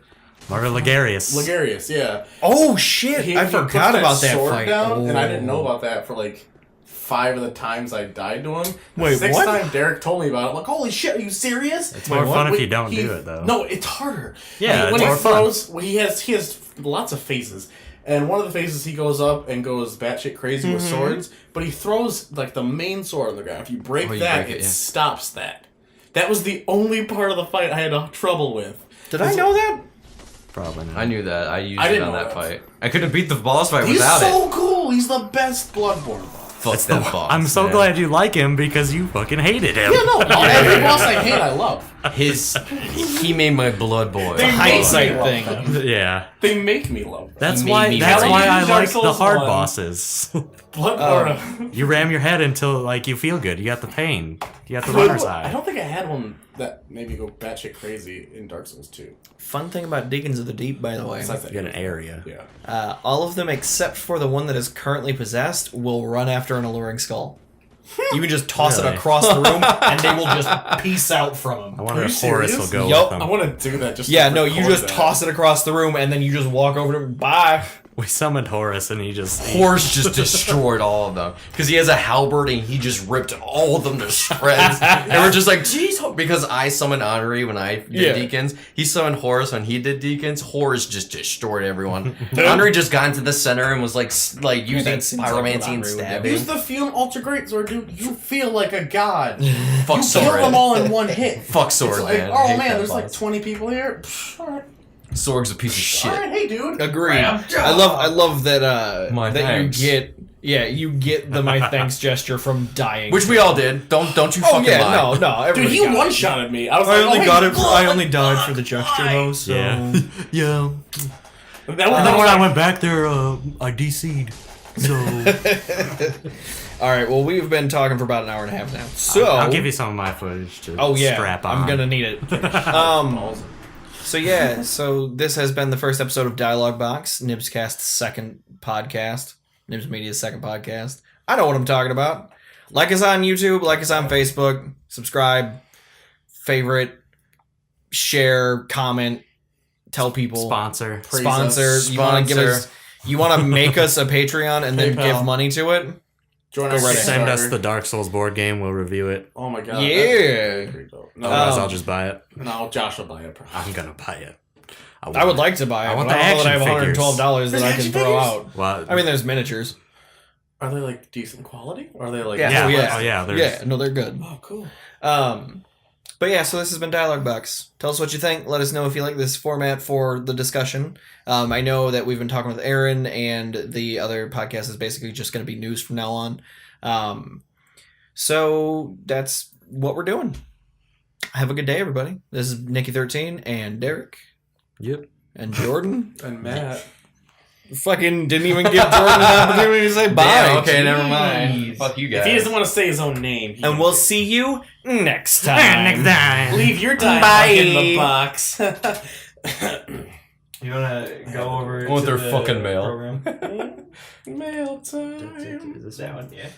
Martyr Ligarius. Ligarius. Yeah, Oh shit! He I puts forgot about that sword fight. down, and I Oh. didn't know about that for like 5 of the times I died to him. The Wait, 6th what? time Derek told me about it, I'm like, holy shit, are you serious? It's more fun if you don't do it, though. No, it's harder. Yeah, when it's he more fun. throws, well, he has lots of phases. And one of the phases he goes up and goes batshit crazy with swords, but he throws like the main sword on the ground. If you break you that, break it, it yeah. stops that. That was the only part of the fight I had trouble with. Did I know that? Probably not. I knew that. I used I it didn't on know that that. fight. I couldn't beat the boss fight He's without so it. cool. He's the best Bloodborne boss. Fuck that boss. I'm so man. glad you like him because you fucking hated him. Yeah, no, every boss I hate, I love. He made my blood boil. They Hindsight make me love thing. them. Yeah. They make me love them. That's He made why. me That's rage. why I Dark like the Souls hard 1. bosses. Bloodborne. You ram your head until like you feel good. You got the pain. You got the runner's I eye. don't think I had one that made me go batshit crazy in Dark Souls 2. Fun thing about Deacons of the Deep, by the way, Besides that, You got an area. yeah. all of them except for the one that is currently possessed will run after an alluring skull. You can just toss it Really? across the room, and they will just peace out from I him. wonder Are if you Horace serious? will go Yup. with I them. want to do that just Yeah, to no, you record just that. toss it across the room, and then you just walk over to him. Bye. We summoned Horace and he just. Horse just destroyed all of them because he has a halberd and he just ripped all of them to shreds. And we're just like, geez, because I summoned Henri when I did Yeah. Deacons. He summoned Horus when he did Deacons. Horus just destroyed everyone. Henri just got into the center and was like using that seems like what pyromancy and Henri would do. stabbing. Use the Fume Ultra Great Sword, dude. You feel like a god. Fuck You sword. kill them all in one hit. Fuck sword, It's like, man. oh Hate man, that there's like boss. 20 people here. Psh, all right. Sorg's a piece of shit. All right, hey dude. Agreed. Ram. I love that. My that thanks. you get the my thanks gesture from dying. Which we all did. Don't you Oh fucking yeah, lie. no. Dude, Everybody he got it. one-shotted me. I was I like, only oh, got hey, it. For, God, I only died for the gesture why? though. So Yeah. Yeah. That And then was when I went back there, I DC'd. So. All right. Well, we've been talking for about an hour and a half now. So I'll give you some of my footage to Oh yeah, strap on. I'm gonna need it. So yeah, so this has been the first episode of Dialogue Box, NIBScast's second podcast, NIBSmedia's second podcast. I know what I'm talking about. Like us on YouTube, like us on Facebook, subscribe, favorite, share, comment, tell people, Sponsor. sponsor. You want to give us, you want to make us a Patreon and then PayPal. give money to it? Join Go our right Send us Kickstarter. the Dark Souls board game. We'll review it. Oh my god. Yeah. that's pretty dope. No, Otherwise, Um, I'll just buy it. no, Josh will buy it. Probably. I'm gonna buy it. I would like to buy it. I want but the I don't know that I have action figures. $112 that There's I can action throw figures? out. Well, I mean, there's miniatures. Are they like decent quality? Or are they like? Yeah. yeah, Oh, yeah. Oh yeah. There's, Yeah, no, they're good. Oh, cool. But yeah, so this has been Dialogue Box. Tell us what you think. Let us know if you like this format for the discussion. I know that we've been talking with Aaron, and the other podcast is basically just going to be news from now on. So that's what we're doing. Have a good day, everybody. This is Nicky XIII and Derek Yep. and Jordan. And Matt. Fucking didn't even give Jordan an opportunity to say bye. Damn, okay, never Jeez. mind. Fuck you guys. If he doesn't want to say his own name, he And can we'll say see you next time. Next time. Leave your time Bye. in the box. You want to go over I want to their the fucking mail. program? Mail time. Is this that one? Yeah.